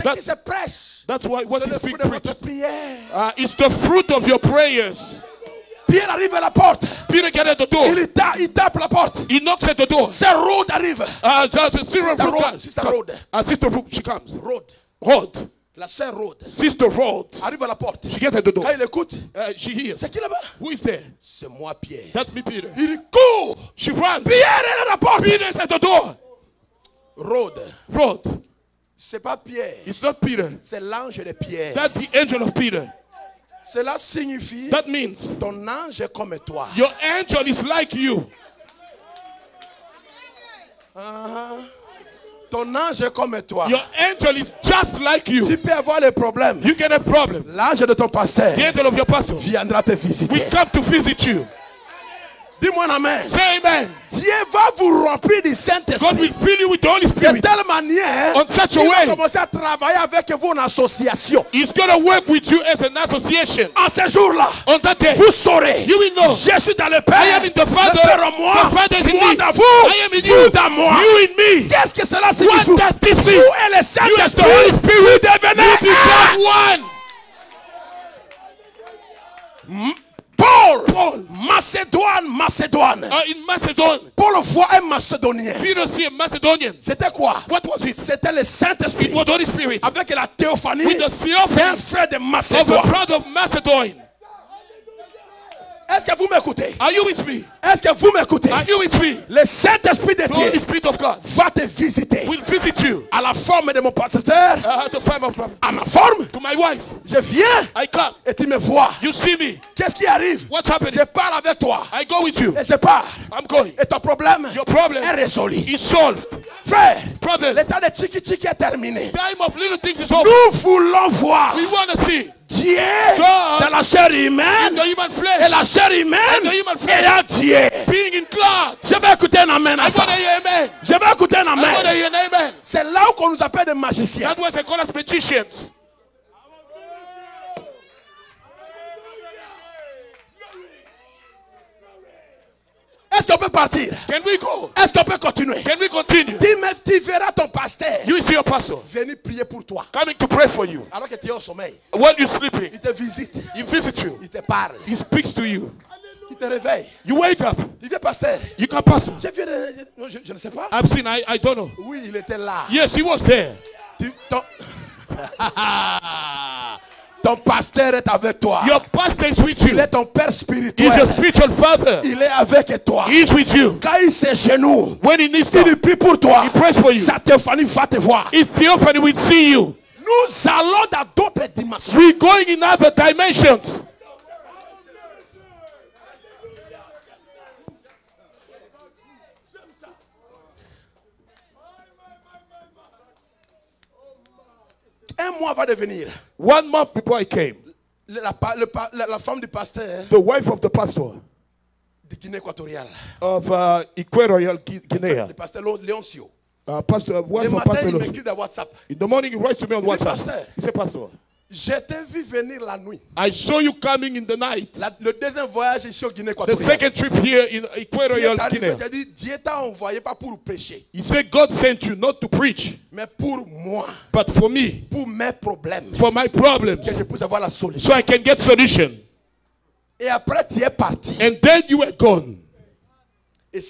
That- se prêche. That's why what C'est le is fruit being de votre preached. prière. It's the fruit of your prayers. Pierre arrive à la porte. Peter get at the door. Il tape la porte. He knocks at the door. C'est Rhoda arrive. Sister Rhoda. Sister Rhoda, she comes. Rhoda. La sœur Rhoda. Sister Rhoda. Arrive à la porte. She gets at the door. Quand il écoute, She hears. c'est qui là-bas? Who is there? C'est moi Pierre. That's me, Peter. Il court. She runs. Pierre est à la porte. Peter's at the door. Rhoda. Rhoda. C'est pas Pierre. It's not Peter. C'est l'ange de Pierre. That's the angel of Peter. Cela signifie That means ton ange est comme toi. your angel is like you. Ton ange est comme toi. Your angel is just like you. Tu peux avoir les problèmes. You get a problem. L'ange de ton pasteur The angel of your pastor viendra te visiter. will come to visit you. Dis-moi un amen. Say amen. Dieu va vous remplir du God Saint-Esprit will fill you with the Holy de Spirit telle manière on such a qu'il va way. commencer à travailler avec vous en association. He's going to work with you as an association. En ce jour-là, On that day, vous saurez, you will know. je suis dans le I Père, am in the Father, le Père en moi, the Father is in moi me. dans vous, I am in you, vous dans moi. you in me. Qu'est-ce que cela What signifie? does this Vous mean? et le You as the Saint-Esprit, Holy Spirit, vous devenez you become one. Paul, Macédoine. In Macedon, Paul voit un Macédonien. Peter see a Macedonian. C'était quoi? What was it? C'était le It Saint-Esprit was the Holy Spirit avec la théophanie with the d'un theophany frère de of a Macédoine. brother of Macedon. Est-ce que vous m'écoutez? Are you with me? Est-ce que vous m'écoutez? Are you with me? Le Saint-Esprit de The Holy Dieu Spirit of God va te visiter will visit you. à la forme de mon pasteur, The fire of God. à ma forme. To my wife, Je viens I come. et tu me vois. You see me. Qu'est-ce qui arrive? What's happening? Je parle avec toi I go with you. et je pars. I'm going. Et ton problème Your problem est résolu. is solved. Frère, Brothers, l'état de Tchiki est terminé. time of little things is over. Nous voulons voir We want to see Dieu God dans la chair in humaine the human et flesh la chair humaine and the human flesh ayant Dieu. being in God. Je vais écouter un amen I à want ça. to hear amen. Je vais écouter un I want to amen. hear an amen. C'est là où on nous appelle des magiciens. That's why they call us magicians. Est-ce qu'on peut partir? Can we go? Est-ce qu'on peut continuer? Can we continue? Tu verras ton pasteur You see your pastor venir prier pour toi. coming to pray for you. Alors que tu es au sommeil. While you're sleeping, Il te visite. he visits you. Il te parle. He speaks to you. Il te réveille. You wake up. Il dit, pasteur. You can pastor. Je viens de... Non, je ne sais pas. I've seen, I don't know. Oui, il était là. Yes, he was there. Ton pasteur est avec toi. Your pastor is with Il you. est ton père He's spirituel. your spiritual father. Il est avec toi. He's with you. Quand il s'agenouille, When he needs il to, prie pour toi. he prays for you. Sa théophanie va te voir. His theophany will see you. Nous allons dans d'autres dimensions. We're going in other dimensions. Un mois va devenir. 1 month before I came, La femme du pasteur the wife of the pastor de Guinée équatoriale. of Equatorial Guinea, Le pasteur Léoncio. pastor, Le wife of matin, Pastor il Lo- m'écrit dans WhatsApp. in the morning he writes to me on Il dit, WhatsApp. Pasteur. He said, Pastor, Je t'ai vu venir la nuit. I saw you coming in the night. Le deuxième voyage ici au Guinée The équatoriale. second trip here in Equatorial Guinea. Dieu t'a envoyé pas pour prêcher, He said God sent you not to preach, mais pour moi, but for me, pour mes problèmes, for my problems, que je puisse avoir la solution. so I can get solution. Et après, tu es parti. And then you were gone. Et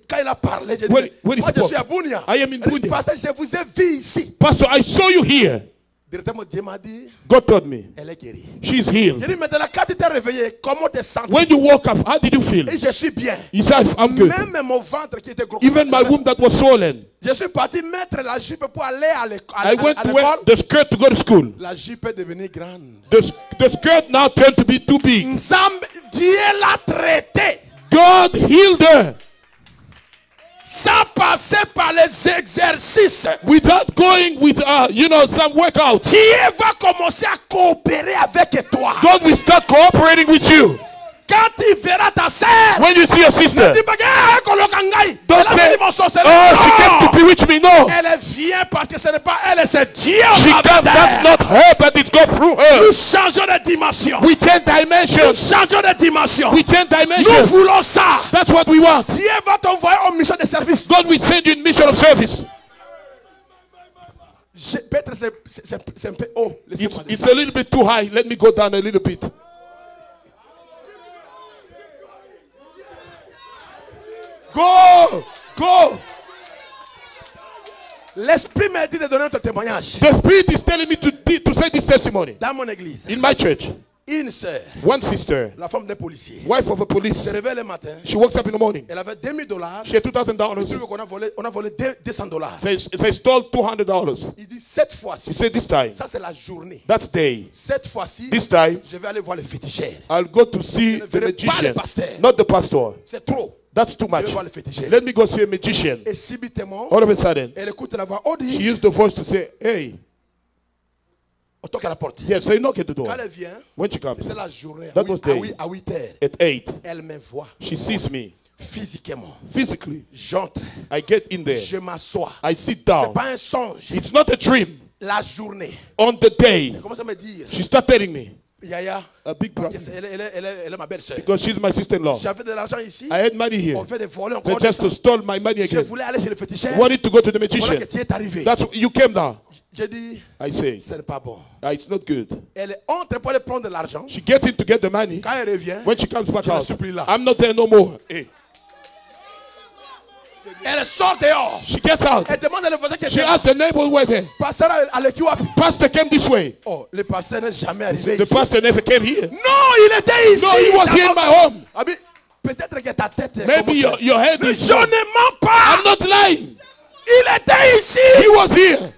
quand il a parlé, j'ai dit, When he moi je spoke, suis à Bunia. I am in Il dit, Bunia. Pasteur, je vous ai vu ici. Pastor, I saw you here. Directement, Dieu m'a dit, God told me elle est guérie. she's J'ai healed. dit, maintenant, quand tu t'es réveillé, comment tu te sens? When you woke up, how did you feel? Et je suis bien. He said, I'm good. Même mon ventre qui était gros. Even my womb that was swollen. Je suis parti mettre la jupe pour aller à I went to wear l'école. the skirt to go to school. La jupe est devenue grande. The skirt now turned to be too big. Dieu l'a traité God healed her sans passer par les exercices. without going with, some workout. Dieu va commencer à coopérer avec toi. God will start cooperating with you. Quand tu verras ta sœur, When you see your sister, ne dis pas que don't elle a say, mis mon sorcellerie. oh, she came to Non. bewitch me. No. Elle vient parce que ce n'est pas elle, c'est Dieu. She comes, that's not her, but it's God through her. Nous changeons de dimension. We change Nous dimensions. changeons de dimension. We change Nous dimensions. voulons ça. That's what we want. Dieu va t'envoyer en mission de service. God will send you in mission of service. Peut-être c'est un peu haut. Laissez-moi dire It's ça. a little bit too high. Let me go down a little bit. Go. L'esprit m'a dit de donner notre témoignage. The Spirit is telling me to say this testimony. Dans mon église, In my church, une sœur, one sister, la femme d'un policier, wife of a se police, réveille le matin. she wakes up in the morning. Elle avait $2000. She had $2,000. On a volé $200. They stole $200. Il dit cette He fois-ci, said, this time, ça c'est la journée. that's day. Cette fois-ci, This time, je vais aller voir le féticheur. I'll go to see Je ne the verrai pas le magician, pasteur. not the pastor. C'est trop. That's too Je much. vais voir le féticheur. Let me go see a magician. Et subitement, All of a sudden, elle écoute la voix. On she dit, used the voice to say, hey, on toque à la porte. yes, say knock at the door. Quand elle vient, When she comes, c'était la journée. That was day. À 8 heures. at 8, Elle me voit she sees me physiquement. physically. J'entre. I get in there. Je m'assois. I sit C'est down. pas un songe. It's not a dream. La journée. On the day, Elle commence à me dire, she started telling me, Yaya, a big parce brother, que elle est ma belle-sœur. because she's my sister-in-law. J'avais de l'argent ici. I had money here. On fait des volets They encore. just to stole my money Je again. voulais aller chez le féticheur. Wanted to go to the Voilà magician. que tu es arrivé. That's you came down. J'ai dit, I say, ce n'est pas bon. it's not good. Elle entre pour aller prendre de l'argent. She gets in to get the money. Quand elle revient, When she comes back Je ne out, suis plus là. I'm not there no more. Hey. elle sort dehors. She gets out. Elle demande le voisin qui She était là. asked the neighbor who were there. Pasteur à l'équipe. Pastor came this way. Oh, le pasteur n'est jamais arrivé The ici. pastor never came here. Non, il était ici. No, he was here in my home. Ah, mais peut-être que ta tête est Maybe comme ça. your head Mais is je wrong. ne mens pas. I'm not lying. Il était ici. He was here.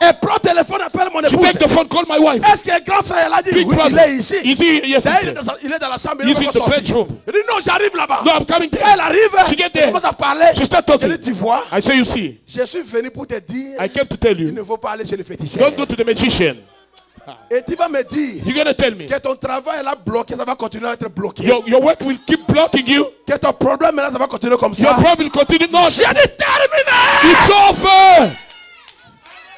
Elle prend le téléphone, appelle mon She épouse. take the phone, call my wife. Est-ce que le grand frère elle a dit Big oui, brother. il est ici? Is he? Yes, D'ailleurs, sister. il est dans la chambre. He's Il in va the sortir. bedroom. Il dit non, j'arrive là-bas. No, I'm coming Quand there. elle arrive, She get elle there. commence à parler. She start Je talking. lui dis, tu vois, I say, you see, je suis venu pour te dire, I came to tell il ne you, faut pas aller chez le féticheur. don't go to the magician. Et tu vas me dire You're gonna tell me que ton travail là bloqué, ça va continuer à être bloqué. your work will keep blocking you. Que ton problème là, ça va continuer comme Your ça. problem will continue. No, J'ai dit terminé. it's over.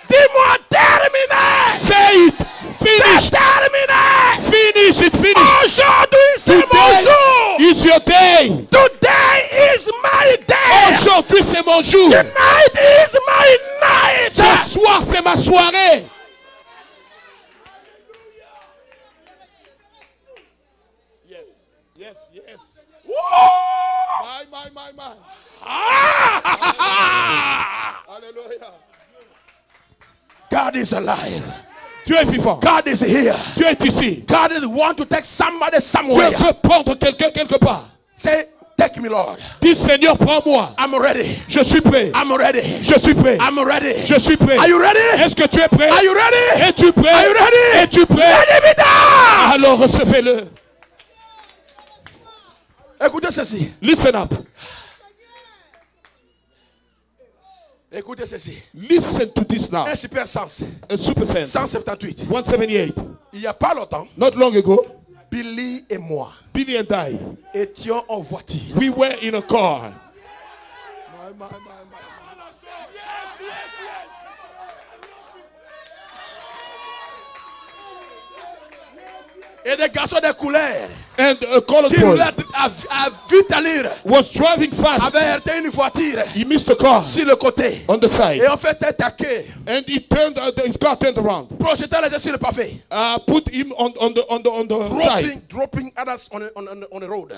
Dis-moi terminé. Say it. Finish. C'est terminé. Finish it. Finish. Aujourd'hui, c'est mon Today jour. is your day. Today is my day. Aujourd'hui, c'est mon jour. Tonight is my night. Ce soir, c'est ma soirée. Yes. Woo! My. Ah! Hallelujah. God is alive. Tu es vivant. God is here. Tu es ici. God is want to take somebody Dieu somewhere. veut prendre quelqu'un quelque part. Say, take me, Lord. Dis, Seigneur, prends-moi. I'm ready. Je suis prêt. I'm ready. Je suis prêt. I'm ready. Je suis prêt. Are you ready? Est-ce que tu es prêt? Are you ready? Es-tu prêt? Are you ready? Es-tu prêt? Let me down. Alors recevez-le. Écoutez ceci. Listen up. Écoutez ceci. Listen to this now. Un super sens. A super sense. 178. 178. Il n'y a pas longtemps, Not long ago, Billy et moi Billy and I, étions en voiture. we were in a car. Et des garçons de couleur And a colored qui boy roulaient à vite allure was driving fast. avait arrêté une voiture He missed the car sur le côté. on the side. Et en fait attaqué, And he turned, his car turned around. projetant les yeux sur le pavé. Put him on the side. Dropping others on the road.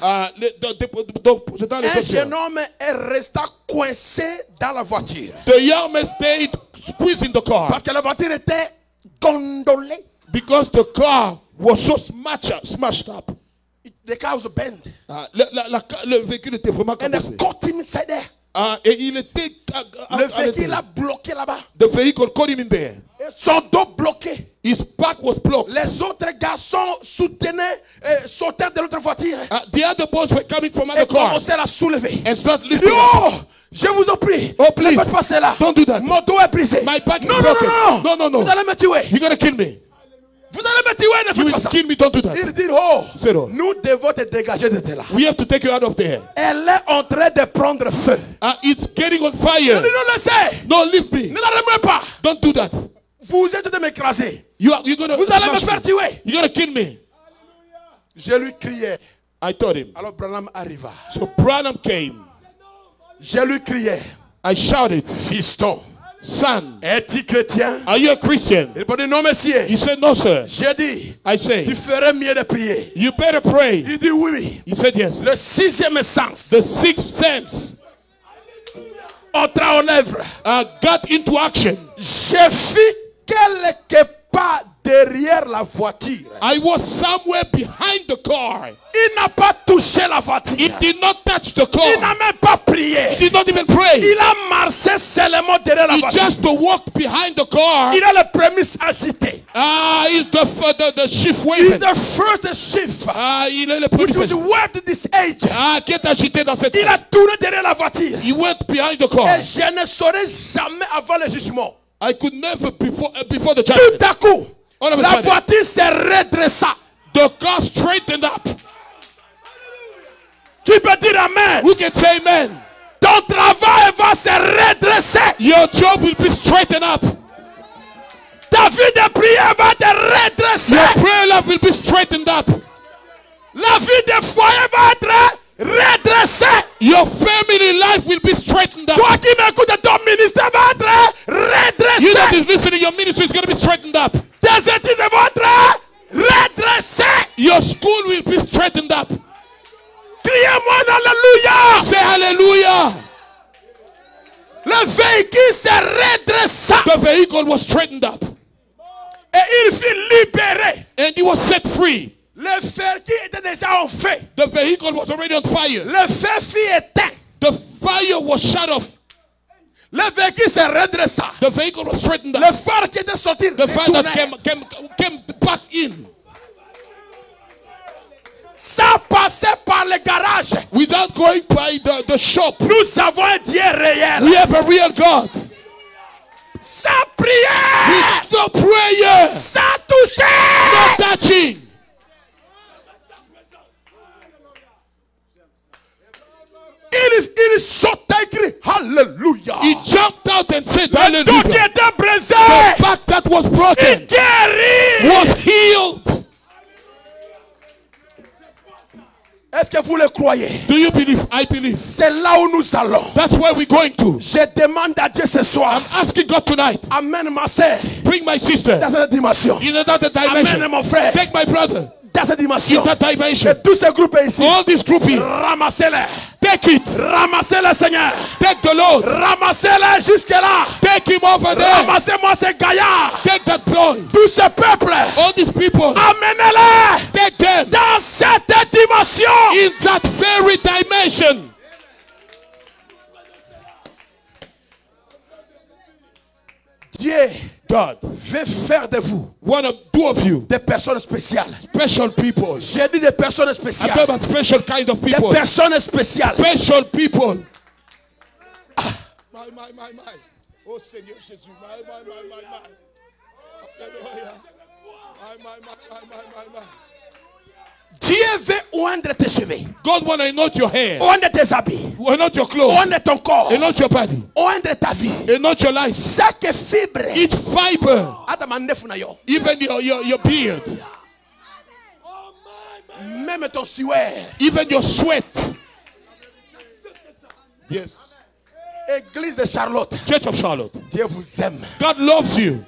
Jetant les Un autres. jeune homme est resté coincé dans la voiture. The young man stayed squeezed in the car Parce que la voiture était gondolée. because the car was so smashed up. The car was bent. Le véhicule était vraiment And cabossé. they caught him inside there. Et il était Le véhicule a bloqué là-bas. The vehicle caught him in there. Et son dos bloqué. His back was blocked. Les autres garçons soutenaient, sautaient de l'autre voiture. The other boys were coming from Et other cars commençaient à la soulever. and started lifting up. Oh, je vous en prie. Oh, please. Ne faites pas cela. Don't do that. Mon dos est brisé. My back is non, broken. non. No. Vous allez me tuer. You're gonna kill me. Vous allez me tuer. Ne You faites will pas ça. kill me. Don't do that. Il dit, oh, Say no. nous devons te dégager de là. We have to take you out of there. Elle est en train de prendre feu. It's getting on Il fire. dit, non, laissez. No, leave me. Ne la remuez pas. Don't do that. Vous êtes de m'écraser. You're gonna. Vous allez me smash faire me. tuer. You're gonna kill me. Je lui criais. I told him. Alors Branham arriva. So Branham came. Je lui criais. I shouted, Fiston, son, es-tu chrétien? are you a Christian? Il répondit, non, monsieur. He said, no, sir. J'ai dit, I say, tu ferais mieux de prier. you better pray. Il dit oui. He said, yes. Le sixième sens The sixth sense entra aux lèvres. got into action. Je fis quelque part derrière la voiture. I was somewhere behind the car. Il n'a pas touché la voiture. It did not touch the Il n'a car. même pas prié. He did not even pray. Il a marché seulement derrière la He voiture. just walked behind the car. Il a les prémices agitées. Is the shift He's waving. the first shift Il est le which was premier. waved this age. Qui est agité dans cette Il a tourné derrière la voiture. He went behind the car. Et je ne saurais jamais avant le jugement. I could never before the Tout judgment. à coup, All of a la sudden, voiture se redressa. the car straightened up. Qui peut dire amen? Who can say amen? Ton travail va se redresser. Your job will be straightened up. Ta vie de prière va te redresser. Your prayer life will be straightened up. La vie de foyer va être redressée. Your family life will be straightened up. Toi qui m'écoutes, ton ministère va être You that redressé. is listening, your ministry is going to be straightened up. Tes études vont être redressées. Your school will be straightened up. Criez-moi alléluia. Say hallelujah. Le véhicule se redressa. The vehicle was straightened up. Et il fut libéré. And he was set free. Le véhicule était déjà en feu. The vehicle was already on fire. Le feu fut éteint. The fire was shut off. Le véhicule se redressa. The vehicle was straightened Le up. phare qui était sorti The fire that retournait. came back in Sans passer par le garage. without going by the shop. Nous avons un Dieu réel. We have a real God. Sans prière. With no prayer, Sans toucher. no touching. Il sautait et crie Alléluia. He jumped out and said, Le dos qui hallelujah. était brisé. The back that was Il broken guérit. was healed. Est-ce que vous le croyez? Do you believe? I believe. C'est là où nous allons. That's where we're going to. Je demande à Dieu ce soir. Asking God tonight, Amène ma soeur bring my sister dans cette dimension. in another Amène dimension. mon frère Take my brother dans cette in dimension. that dimension. Et tous ces groupes ici, All this grouping, ramassez-les. take it. Ramassez-le, Seigneur. Take the Lord. Ramassez-le jusque-là. Take him over there. Ramassez-moi ces gaillards. Take that boy. Tous ces peuples. All these people. Amenez-les Take them dans cette dimension. in that very dimension. Dieu God, veut faire de vous two of you, des personnes spéciales. special people. J'ai dit des personnes I spéciales. talk about special kind of Des people. personnes spéciales. Special people. My. Oh Seigneur Jésus. My. Hallelujah. My. Dieu veut oindre tes cheveux. God want to anoint your hair, Oindre tes habits. anoint your clothes, Oindre ton corps. anoint your body, Oindre ta vie. anoint your life. Chaque fibre. Each fiber, Adama nefu na yo. even your beard. Même ton sueur. Even your sweat. Yes. Église de Charlotte. Church of Charlotte. Dieu vous aime. God loves you.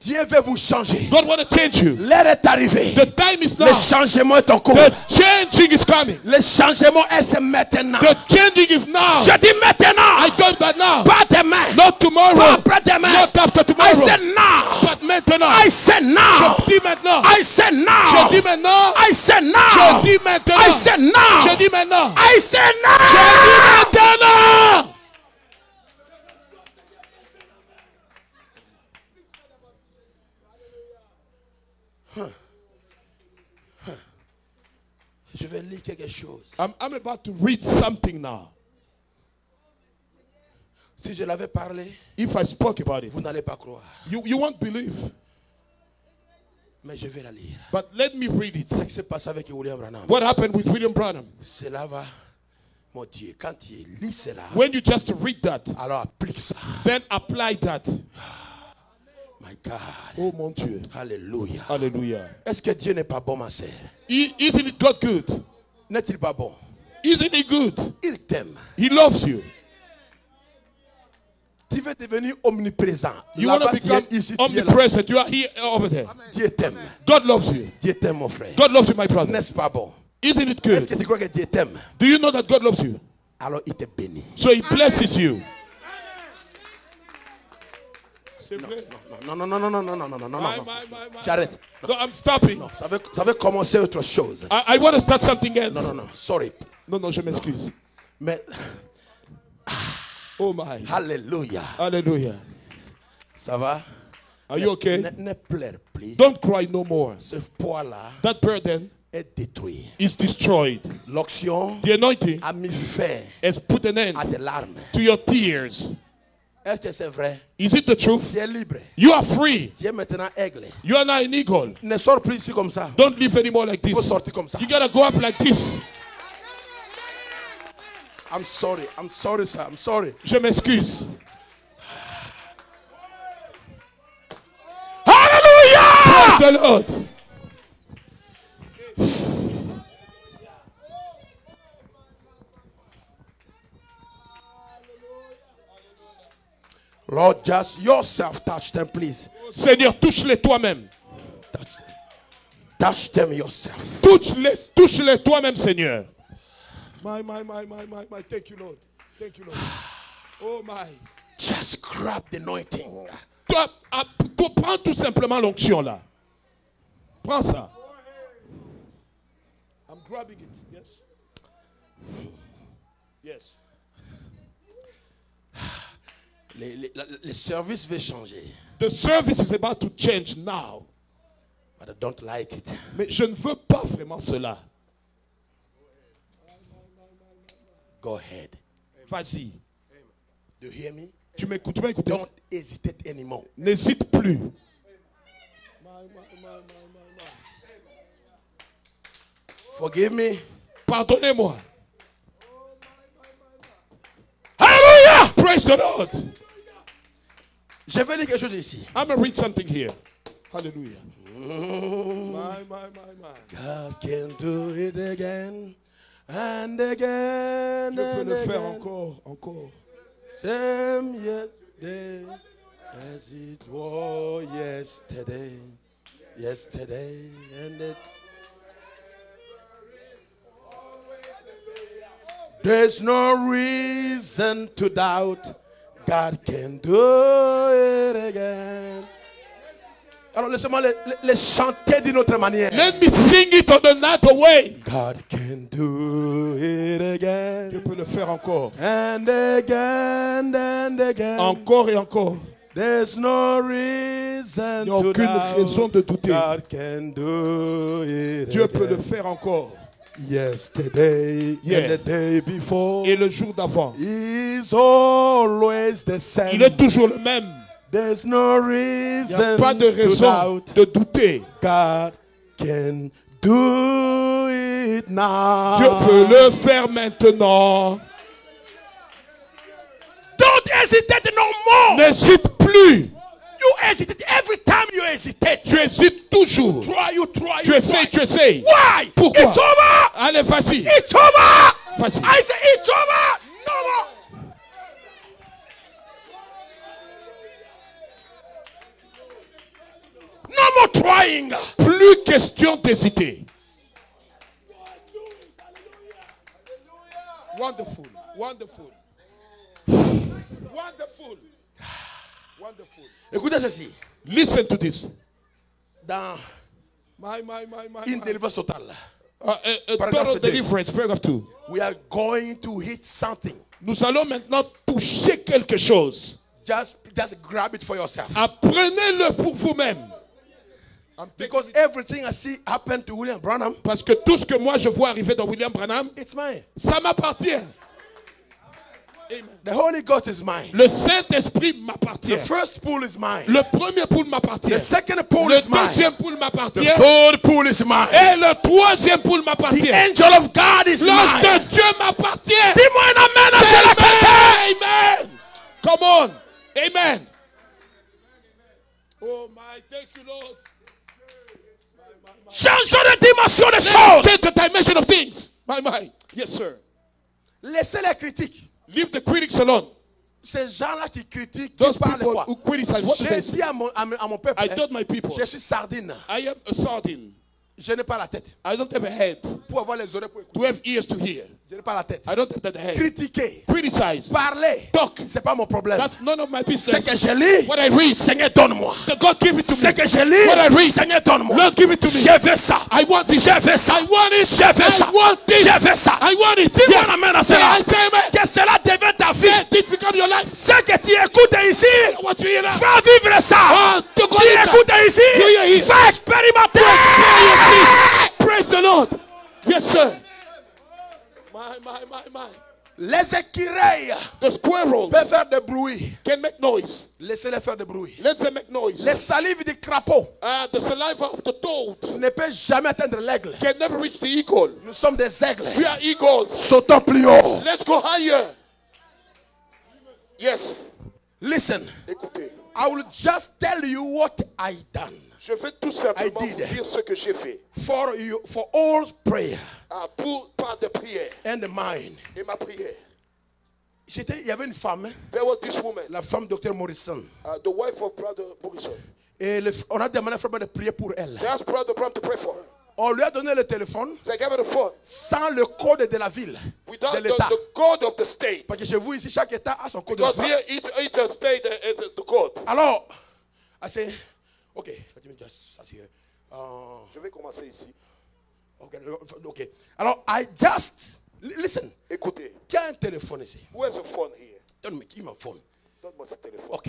Dieu veut vous changer. God want to change you. L'heure est arrivée. The time is now. Le changement est en cours. The changing is coming. Le changement est maintenant. The changing is now. Je dis maintenant. I told that now. Pas demain. Not tomorrow. Pas après-demain. Not after tomorrow. I said now. But maintenant. I said now. Je dis maintenant. I said now. Je dis maintenant. I said now. Je dis maintenant. I said now. Je dis maintenant. I said now. Je dis maintenant. Je vais lire quelque chose. I'm about to read something now. Si je l'avais parlé, If I spoke about it, vous n'allez pas croire. you won't believe. Mais je vais la lire. But let me read it. Ce qui s'est passé avec William Branham. What happened with William Branham? Cela va, mon Dieu, quand tu lis cela, When you just read that, alors applique ça. then apply that. My God. Oh mon Dieu. Alléluia. Hallelujah. Est-ce que Dieu n'est pas bon, ma sœur? Isn't it God good? N'est-il pas bon? Isn't he good? Il t'aime. He loves you. Tu veux devenir omniprésent. You want to Là-bas, tu es become ici, tu es là. omnipresent. You are here, over there. Dieu t'aime. God loves you. Dieu t'aime, mon frère. God loves you, my brother. N'est-ce pas bon? Isn't it Est-ce que good? tu crois que Dieu t'aime? Do you know that God loves you? Alors il te bénit. So he blesses you. C'est vrai. Non, non, non, non, non, non, non, non, non, non, non. My. J'arrête. No, I'm stopping. Non, ça veut commencer autre chose. I want to start something else. Non, non, non, sorry. Non, je m'excuse. Mais, Oh my. alléluia. Hallelujah. Ça va? Are you okay? Ne pleure plus. Don't cry no more. Ce poids-là That burden est détruit. is destroyed. L'onction The anointing a mis fin has put an end à des larmes. to your tears. Est-ce que c'est vrai? Is it the truth? Tu es libre. You are free. Tu es maintenant aigle. You are now an eagle. Ne sors plus ici comme ça. Don't live anymore like Il faut this. sortir comme ça. You gotta go up like this. I'm sorry, sir. I'm sorry. Je m'excuse. Hallelujah! Praise the Lord. Lord, just yourself touch them, please. Seigneur, touche-les toi-même. Touch them. Touch them yourself. Touche-les toi-même, Seigneur. My. Thank you, Lord. Thank you, Lord. Oh my. Just grab the anointing. Toi, prends tout simplement l'onction là. Prends ça. I'm grabbing it. Yes. Yes. Le service va changer. The service is about to change now. But I don't like it. Mais je ne veux pas vraiment cela. Go ahead. Vas-y. Do you hear me? Tu m'écoutes, tu m'as écouté? Don't hesitate anymore. N'hésite plus. Forgive me. Pardonnez-moi. Hallelujah! Praise the Lord. Je vais dire quelque chose ici. I'm going to read something here. Hallelujah. My. God can do it again and again. Dieu peut and le faire again. encore. Same yesterday as it was yesterday. Yesterday and it. There's no reason to doubt God can do it again. Alors laissez-moi les chanter d'une autre manière. Let me sing it on another way. God can do it again. Dieu peut le faire encore. And again and again. Encore et encore. There's no reason Il n'y a to aucune doubt raison de douter. God can do it Dieu again. peut le faire encore. Yesterday Yeah. and the day before. Et le jour d'avant. He's always the same. Il est toujours le même. There's no Il n'y reason a pas de to raison doubt de douter. God can do it now. Dieu peut le faire maintenant. Don't hesitate no more. N'hésite plus. You hesitate every time you hesitate. Tu hésites tout toujours. Tu essayes. Why? Pourquoi? It's over. Allez, vas-y. It's over. Vas-y. I say it's over. No more. No more trying. Plus question d'hésiter. Wonderful. Wonderful. Wonderful. Wonderful. Écoutez ceci. Listen to this. Dans My. une délivrance totale, A Paragraph total 2. deliverance, paragraph 2. we are going to hit something. Nous allons maintenant toucher quelque chose. Just grab it for yourself. Apprenez-le pour vous-même. Because everything I see happen to William Branham, Parce que tout ce que moi je vois arriver dans William Branham, it's mine. ça m'appartient. Amen. The Holy Ghost is mine. Le Saint-Esprit m'appartient. The first pool is mine. Le premier pool m'appartient. The second pool Le is mine. deuxième pool m'appartient. The third pool is mine. Et le troisième pool The m'appartient. angel of God is L'ange mine. de Dieu m'appartient. Dis-moi un amen à cela, quelqu'un. Amen. Come on. Amen. Oh my, thank you, Lord. Changeons de dimension des choses. Change the dimension of things. My. Yes, sir. Laissez les critiques. Leave the critics alone. Ces gens-là qui critiquent, Those qui parlent people quoi? who criticize, what do J'ai they say? dit à mon peuple, I told my people, je suis sardine. I am a sardine. Je n'ai pas la tête. I don't have a head Pour avoir les oreilles pour écouter. to have ears to hear. Je n'ai pas la tête. I don't have that head. Critiquer, Criticize. parler, Talk. c'est pas mon problème. That's none of my Ce business. que je lis, What I read, Seigneur, donne-moi. the God give it to Ce me. que je lis, What I read, Seigneur, donne-moi. Lord give it to me. Je veux ça. I want it. Je veux ça. I want it. Je veux ça. I want it. Je veux ça. I want it. Dis-moi Yes. un amen à Say, cela. I say amen. Que cela devienne ta vie. Let it become your life. Ce que tu écoutes ici, What you hear now? fais vivre ça. Ah, tu Tu connais ça. écoutes ici, Do you hear? fais expérimenter. Praise the Lord. Yes, sir. My. Les écureuils The squirrels peuvent faire des bruits. can make noise. Laissez-les faire des bruits. Let them make noise. Les salives du crapaud The saliva of the toad ne peut jamais atteindre l'aigle. can never reach the eagle. Nous sommes des aigles. We are eagles. Sautons plus haut. Let's go higher. Yes. Listen, Écoutez, I will just tell you what I done. je vais tout simplement I did. vous dire ce que j'ai fait. For you, for all prayer Pour part de prière and mine. et ma prière. Il y avait une femme, hein, There was this woman, la femme Dr Morrison. the wife of Brother Morrison. Et on a demandé à Frère de prier pour elle. They asked Brother Bram to pray for her. On lui a donné le téléphone They gave her the phone sans le code de la ville, without de l'État. the code of the state. Parce que chez vous ici, chaque État a son code de Because l'État. here each state has the code. Alors, I say, okay, let me just start here. Je vais commencer ici. Okay. Alors, I just, listen, Écoutez, qui a un téléphone ici? where's the phone here? Donne-moi, qui m'a phone? Donne-moi ce téléphone. Ok.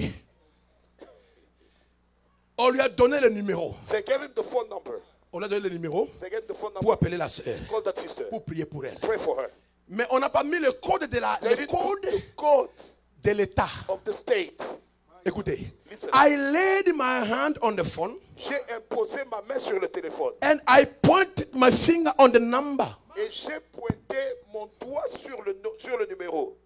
On lui a donné le numéro. They gave him the phone number. On lui a donné le numéro They gave him the phone pour number. appeler la sœur, Call that sister. pour prier pour elle. Pray for her. Mais on n'a pas mis le code de They didn't put the code l'État. of the state. Écoutez. Listen. I laid my hand on the phone J'ai imposé ma main sur le téléphone. and I pointed my finger on the number. Et j'ai pointé mon doigt sur le numéro.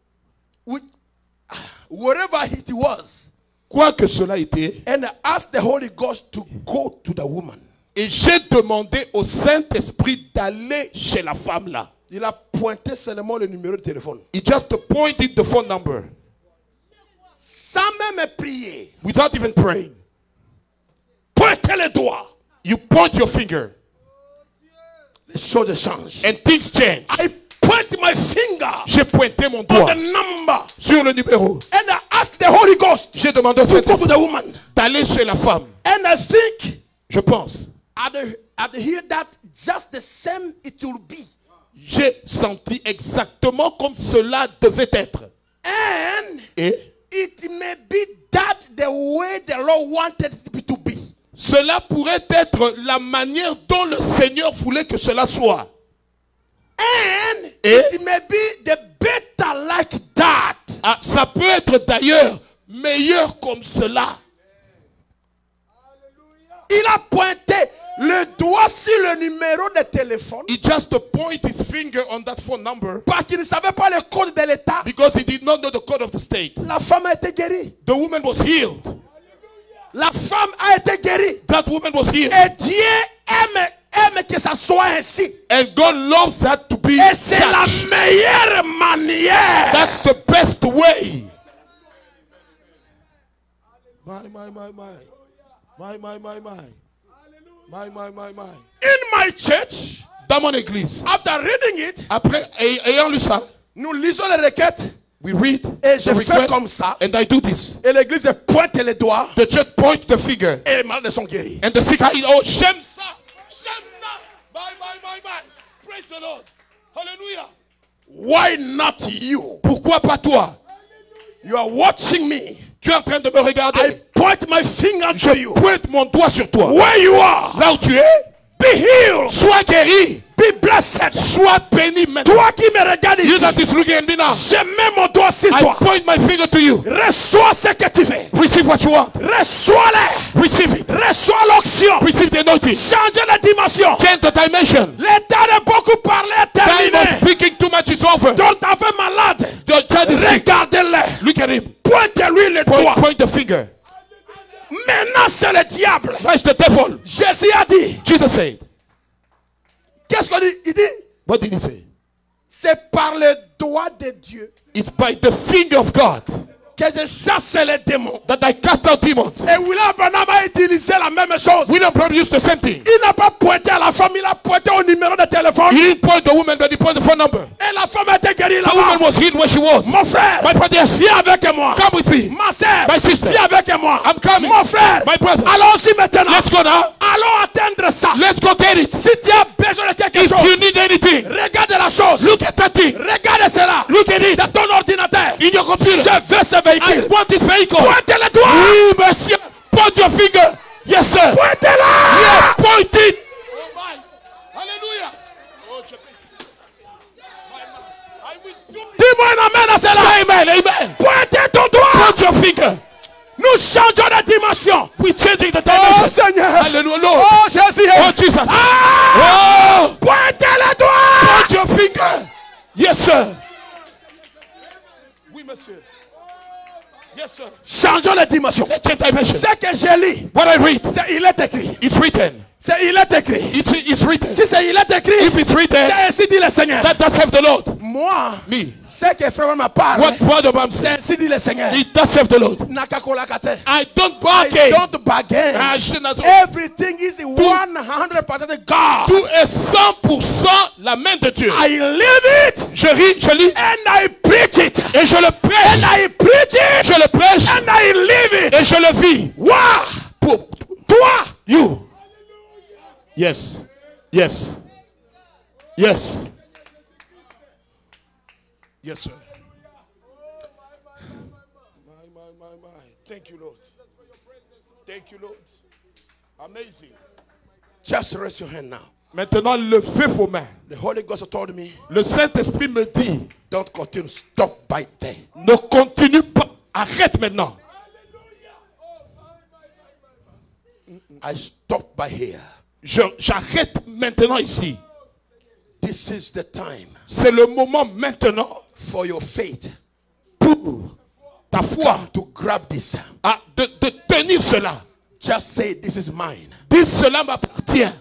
Wherever it was. Quoi que cela était. And I asked the Holy Ghost to go to the woman. Et j'ai demandé au Saint-Esprit d'aller chez la femme là. Il a pointé seulement le numéro de téléphone. He just pointed the phone number. Sans même prier. Without even praying. Pointez le doigt. You point your finger. Les choses changent. And things change. I point my finger J'ai pointé mon on doigt the number. sur le numéro. And I asked the Holy Ghost J'ai demandé au to go to Saint-Esprit the woman. d'aller chez la femme. And I think Je pense. I'd hear that just the same it will be. J'ai senti exactement comme cela devait être. And Et it may be that the way the Lord wanted it to be. cela pourrait être la manière dont le Seigneur voulait que cela soit. And Et it may be the better like that. ça peut être d'ailleurs meilleur comme cela. Il a pointé le doigt sur le numéro de téléphone He just point his finger on that phone number parce qu'il ne savait pas le code de l'État. because he did not know the code of the state. La femme a été guérie. The woman was healed. La femme a été guérie. That woman was healed. Et Dieu aime que ça soit ainsi. And God loves that to be Et c'est la such. meilleure manière. That's the best way. My. In my church, Dans mon église, after reading it, après ayant lu ça, nous lisons les requêtes. we read Et the je fais request, comme ça. and I do this. Et l'église pointe les doigts. The church point the finger, Et les malades sont guéris. and the sick are healed. Oh, j'aime ça. My. Praise the Lord. Hallelujah. Why not you? Pourquoi pas toi? You are watching me. Tu es en train de me regarder. I point my finger to Je you. pointe mon doigt sur toi. Where you are, Là où tu es, be healed. sois guéri. Be blessed. Sois béni maintenant. Toi qui me regardes You ici, that is looking at me now. je mets mon doigt sur I toi. point my finger to you. Reçois ce que tu veux. Receive what you want. Reçois-les. Receive it. Reçois l'onction. Receive the anointing. Change la dimension. Change the dimension. L'état de beaucoup parler est Time of terminé. speaking too much is over. Ton enfant malade, The child is sick. regardez-le. Look at him. Pointe-lui le doigt. Point the finger. Maintenant, c'est le diable. That's the devil. Jésus a dit. Jesus said. Qu'est-ce qu'on dit? Il dit, What did he say? c'est par le doigt de Dieu It's by the finger of God que je chasse les démons. that I cast out demons. Et William Branham a utilisé la même chose. William Branham used the same thing. Il n'a pas pointé à la femme, il a pointé au numéro de téléphone. He didn't point the woman, but he pointed the phone number. Et la femme a été guérie The woman là-bas. was healed where she was. Mon frère, My brother, yes. viens avec moi. Come with me. Ma soeur, My sister. viens avec moi. I'm coming. Mon frère, My brother. allons-y maintenant. Let's go now. Allons atteindre ça. Let's go get it. Si tu as besoin de quelque If you chose, need anything, regarde la chose. look at that thing. Regarde cela. Look at it. De ton ordinateur. In your computer. Je veux ce I véhicule. want this vehicle. Pointe le doigt. Oui, monsieur. Point your finger. Yes, sir. Pointe-la. Yeah, point it. Oh my. Hallelujah. Oh, Dis-moi un amen à cela. amen. Amen. Pointe ton doigt. Point your finger. Nous changeons de dimension. We're changing the Oh dimension. Seigneur. Hallelujah. Lord. Oh Jésus. Oh, Jesus. Ah! Oh, Pointe le doigt. point your finger. Yes, sir. Oui, monsieur. Yes, sir. Changeons de dimension. Let's change dimension. Ce que je lis, What I read, il est écrit. it's written. Il est écrit. It's written. Si il est écrit, If it's written, c'est ainsi dit le Seigneur. that save the Lord. Moi, Me. ce que frère m'a parlé, What brother I'm c'est saying, ainsi dit le Seigneur. it does save the Lord. Nakakolakate. I don't I bargain. don't bargain. Ah, je n'ai- Everything is 100% God. Tout est 100% la main de Dieu. I live it Je lis and I preach it. et je le And prêche. I preach it Je le prêche and I live it. et je le vis. Wow. Pour Toi, you. Yes. Yes. Yes. Yes, sir. My. Thank you, Lord. Thank you, Lord. Amazing. just raise your hand now. Maintenant, levez vos mains. The Holy Ghost told me, Le Saint-Esprit me dit, don't continue, stop by there. ne continue pas. Arrête maintenant. I stop by here. J'arrête maintenant ici. This is the time C'est le moment maintenant for your faith pour ta foi to grab this. de tenir cela. Just say, this is mine. Dis, cela m'appartient.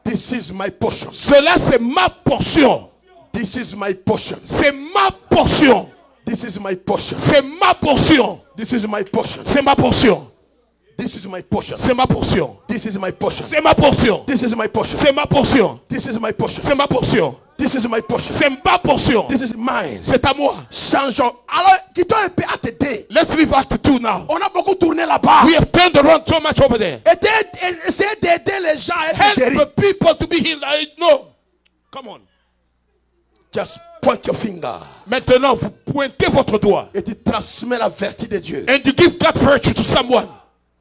This is my portion. Cela, c'est ma portion. This is my portion. C'est ma portion. This is my portion. C'est ma portion. This is my portion. C'est ma portion. This is my portion. C'est ma portion. This is my portion. C'est ma portion. This is my portion. C'est ma portion. This is my portion. C'est ma portion. This is my portion. C'est ma portion. This is mine. C'est à moi. Changeons. Alors, quittons un peu à t'aider. Let's leave Act 2 now. On a beaucoup tourné là-bas. We have turned around so much over there. Essayez d'aider les gens à être Help guéris. the people to be healed. No. Come on. Just point your finger. Maintenant, vous pointez votre doigt. Et tu transmets la vertu de Dieu. And you give that virtue to someone.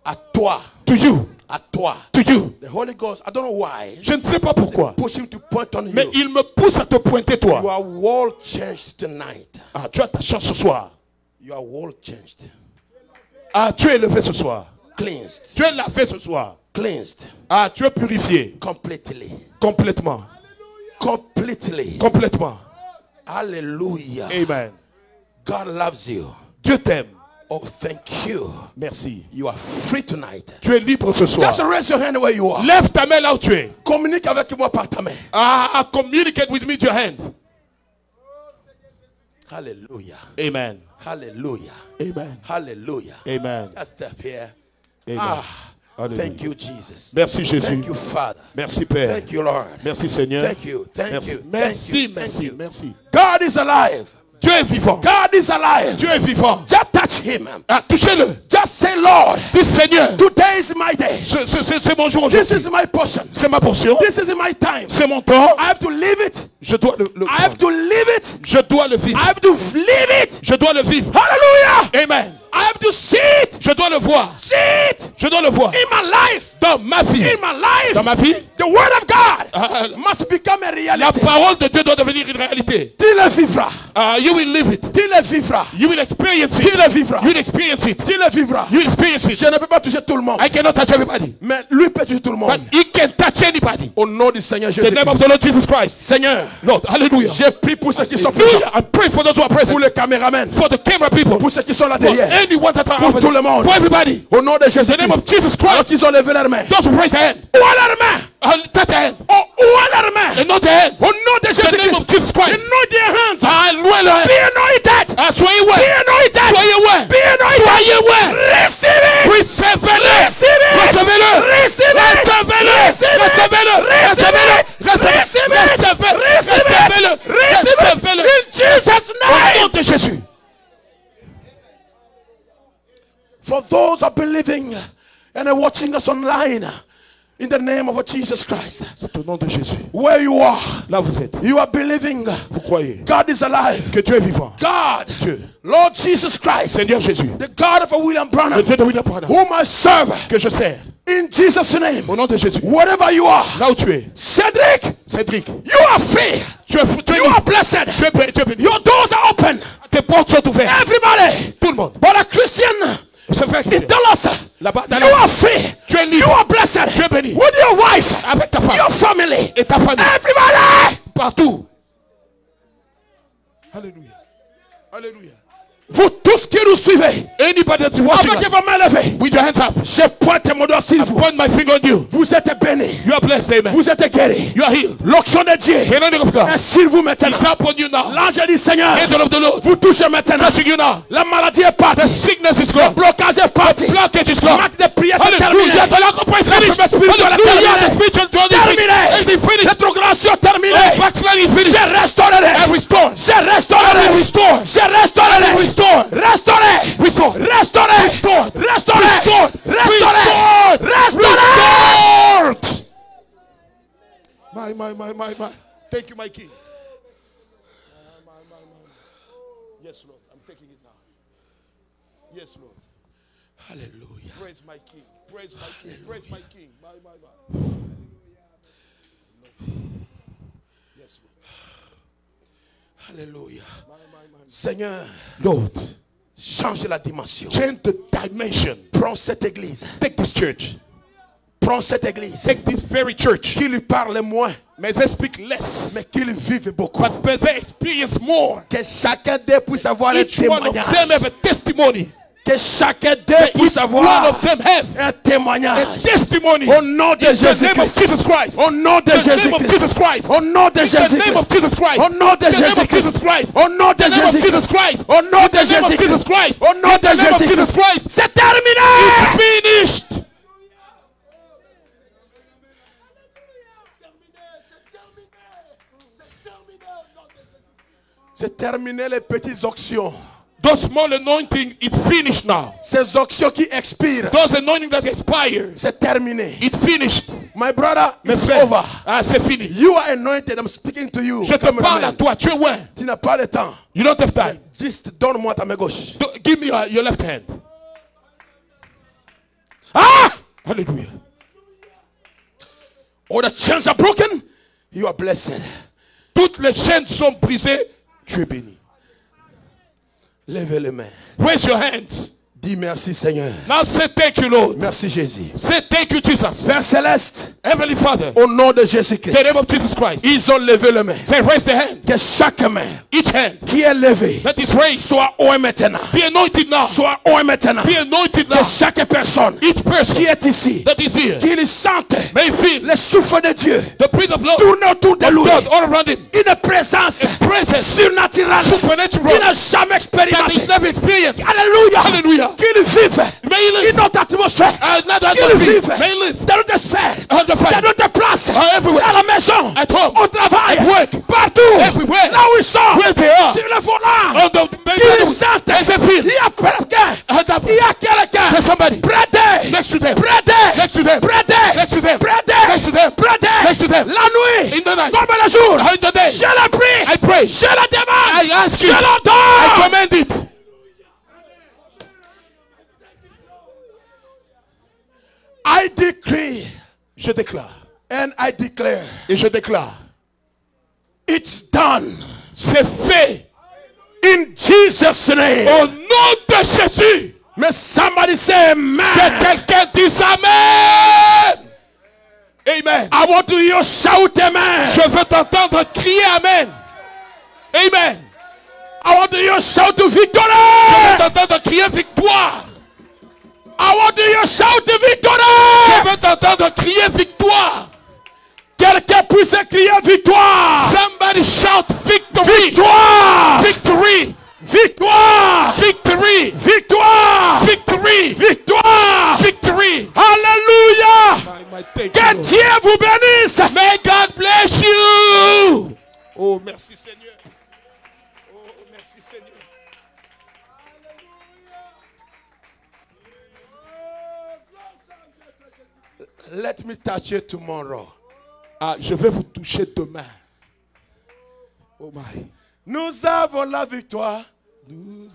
À toi. To you. À toi. To you. The Holy Ghost, I don't know why. Je ne sais pas pourquoi. Push him to point on Mais you. il me pousse à te pointer toi. Your world changed tonight. Ah, tu as ta chance ce soir. Your world changed. Ah, tu es élevé ce soir. Cleansed. Tu es lavé ce soir. Cleansed. Ah, tu es purifié. Completely. Complètement. Completely. Complètement. Hallelujah. Amen. God loves you. Dieu t'aime. Oh, thank you. Merci. You are free tonight. Tu es libre ce soir. Just raise your hand where you are. Lève ta main là où tu es. Communique avec moi par ta main. Communicate with me with your hand. Hallelujah. Amen. Hallelujah. Amen. Hallelujah. Amen. Just step here. Amen. Hallelujah. Thank you, Jesus. Merci Jésus. Thank you, Father. Merci Père. Thank you, Lord. Merci Seigneur. Thank you. Thank Merci. you. Merci, Thank merci, you. merci. God is alive. Dieu est vivant. God is alive. Dieu est vivant. Just touch him. Touchez-le. Just say, Lord, Dis Seigneur, today is my day. c'est mon jour This aujourd'hui. is my portion. C'est ma portion. This is my time. C'est mon temps. I have to live it. Je dois le I have to live it. Je dois le vivre. I have to live it. Je dois le vivre. Hallelujah. Amen. I have to see it. Je dois le voir. See it. Je dois le voir. In my life. Dans ma vie. In my life. Dans ma vie. The word of God must become a reality. La parole de Dieu doit devenir une réalité. Tu le vivras. You will live it. Tu le vivras. You will experience it. Tu le vivras. You will experience it. Tu le vivras. You will experience it. Je ne peux pas toucher tout le monde. I cannot touch everybody. Mais lui peut toucher tout le monde. But he can touch anybody. Au nom du Seigneur The Jésus. name of the Lord Jesus Christ. Seigneur. Lord, hallelujah. J'ai prié pour ceux qui sont présents. I pray for those who are present. Pour les caméramans. For the camera people. Pour ceux qui sont là For derrière. anyone that are Pour tout le monde. For everybody. Au nom de Jésus. The name of Jesus Alors Christ. qu'ils ont levé leurs mains. Those who raise their hand. Où est leur main? Touch their hand. Oh, où est leur main? And not their hand. Au nom de Jésus. The name of Jesus Christ. Anoint their hands. Louez leur hand. Be anointed. Soyez ouais. Be anointed. Soyez ouais. Be anointed. Soyez ouais. Receive it. Recevez-le. Receive it. Recevez-le. Receive it. Recevez-le. Receive it. Recevez-le. Receive it. Recevez-le. Recevez-le. In Jesus' Au nom name. de Jésus. For those who are believing and are watching us online, in the name of Jesus Christ, C'est au nom de Jésus. where you are, Là vous êtes. you are believing Vous croyez God is alive. que Dieu est vivant. God, Dieu. Lord Jesus Christ, Seigneur Jésus. the God of William Le Branham, Dieu de William Branham. whom I serve, Que je sers. in Jesus' name, Au nom de Jésus. wherever you are, Là où tu es. Cedric, Cédric. you are free. Tu es fou. Tu es You libre. are blessed. Tu es béni. Your doors are open. Tes portes sont ouvertes. Everybody, Tout le monde. but a Christian C'est vrai. in Dallas, Là-bas, you are free. tu es You libre. are blessed. Tu es béni. With your wife, Avec ta femme. your family, Et ta famille. everybody. Partout. Alléluia. Alléluia. Vous tous qui nous suivez, Anybody that's watching avec us, vos mains levées, with your hands up, je pointe mon doigt sur vous. point my finger on you. Vous êtes bénis. You are blessed, amen. Vous êtes guéris. You are healed. L'onction de Dieu The anointing of God est sur vous maintenant. is upon you now. L'ange du Seigneur Angel of the Lord vous touche maintenant. touching you now. La maladie est The partie. sickness is Le gone. blocage est parti. Blockage is Le gone. acte de prière c'est terminé. Hallelujah. The lack of praise La finished. prière spirituelle est Hallelujah. The terminée. spiritual journey is Terminé. finished. Rétrogradation terminée. Oh, backsliding is finished. Je restaurerai. And restored. Je restaurerai. And restored. Je restaurerai. And restored. Restauré. Restored. Restauré. Restored. Restauré. Restored. Restauré. Restored. Restauré. Restored. My. Thank you, my King. Yes, Lord. I'm taking it now. Yes, Lord. Hallelujah. Praise my King. Praise my King. Praise my King. My. Yes, Lord. Alléluia. My. Seigneur, Lord, change la dimension. change the dimension. Prends cette église. Take this church. Prends cette église. Take this very church. Qui lui parle moins, May they speak less, mais qu'il vive beaucoup. but may they experience more. Que chacun d'eux puisse avoir un Each one of témoignage. them have a testimony. Que chacun d'eux That puisse each one avoir of them have un a témoignement. testimony. Au nom de In the name of Jésus-Christ. Jesus Christ. Au nom de In the name of Jésus-Christ. Jesus Christ. Au nom de In the name of Jésus-Christ. Jesus Christ. Au nom de In the name of Jesus Jésus-Christ. Christ. Au nom de In the name of Jesus Jésus-Christ. Christ. Au nom In de the name of Jesus Jésus-Christ. Christ. Au nom In de the name of Jesus Jésus-Christ. Christ. C'est terminé. It's finished. C'est terminé les petites auctions. Those small anointing is finished now. Ces auctions qui expirent. Those anointing that expires, C'est terminé. it's finished. My brother, Mes it's frères, over. c'est fini. You are anointed. I'm speaking to you. Je te parle à Cameraman. toi. Tu es loin. Tu n'as pas le temps. You don't have time. Juste donne-moi ta main gauche. Give me your left hand. Ah! Hallelujah. All the chains are broken. You are blessed. Toutes les chaînes sont brisées. Tu es béni. Levez les mains. Raise your hands. Dis merci Seigneur. Now say thank you, Lord. Merci Jésus. Say thank you, Jesus. Père Céleste, Heavenly Father, au nom de in Jésus-Christ, the name of Jesus Christ, ils ont levé le main. say raise the hand. Que chaque main Each hand qui est levée that is raised, soit haut maintenant. be anointed now. Soit haut maintenant. Be anointed Que now. chaque personne Each person qui est ici, that is here qu'il sente may feel le souffle de Dieu the breath of Lord tourne autour de lui. God all around him. Une présence Presence surnaturelle qu'il supernatural n'a jamais that expérimentée. he's never experienced. Alléluia. Hallelujah. Qu'il vive May he live. une autre atmosphère. Another Qu'il atmosphere. vive May he live. dans notre sphère, On the fire. dans notre place, Everywhere. à la maison, At home. au travail, At work. partout, Everywhere. là où ils sont, Where they are. sur le volant, On the qu'ils sentent. as they feel. Il y a quelqu'un, il y a quelqu'un There's somebody près d'eux, next to them. près d'eux, Next to them. près d'eux, Next to them. près d'eux, Next to them. près d'eux, Next to them. la nuit, In the night. comme le jour, In the day. je le prie, I pray. je le demande, I ask je you. le I donne. command it. I decree Je déclare. and I declare, Et je déclare. it's done C'est fait. in Jesus' name. Au nom de Jésus. May somebody say amen. Que quelqu'un dise Amen. Amen. I want to hear you shout amen. Je veux t'entendre crier Amen. Amen. I want to hear you shout to Je veux victory. t'entendre crier victoire. I want to hear you shout to Je victory. veux t'entendre crier victoire. Quelqu'un puisse crier victoire. Somebody shout victory. Victoire. Victory. Victoire. Victory. Victoire. Victory. Victoire. Victory. Alléluia. Thank Que you, Dieu vous bénisse. Lord. May God bless you. Oh, merci Seigneur. Oh, merci Seigneur. Let me touch you tomorrow. Ah, je vais vous toucher demain. Oh my. Nous avons la victoire. Nous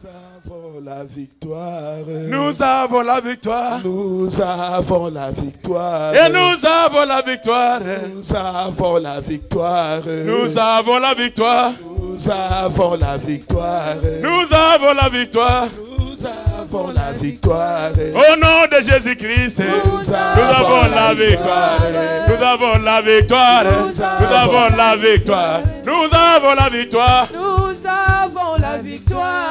avons la victoire. Nous avons la victoire. Nous avons la victoire. Et nous avons la victoire. Nous avons la victoire. Nous avons la victoire. Nous avons la victoire. Nous avons la victoire. Nous avons la victoire. Au nom de Jésus-Christ, nous avons la victoire. Nous avons la victoire. Nous avons la victoire. Nous avons la victoire. Nous avons la victoire.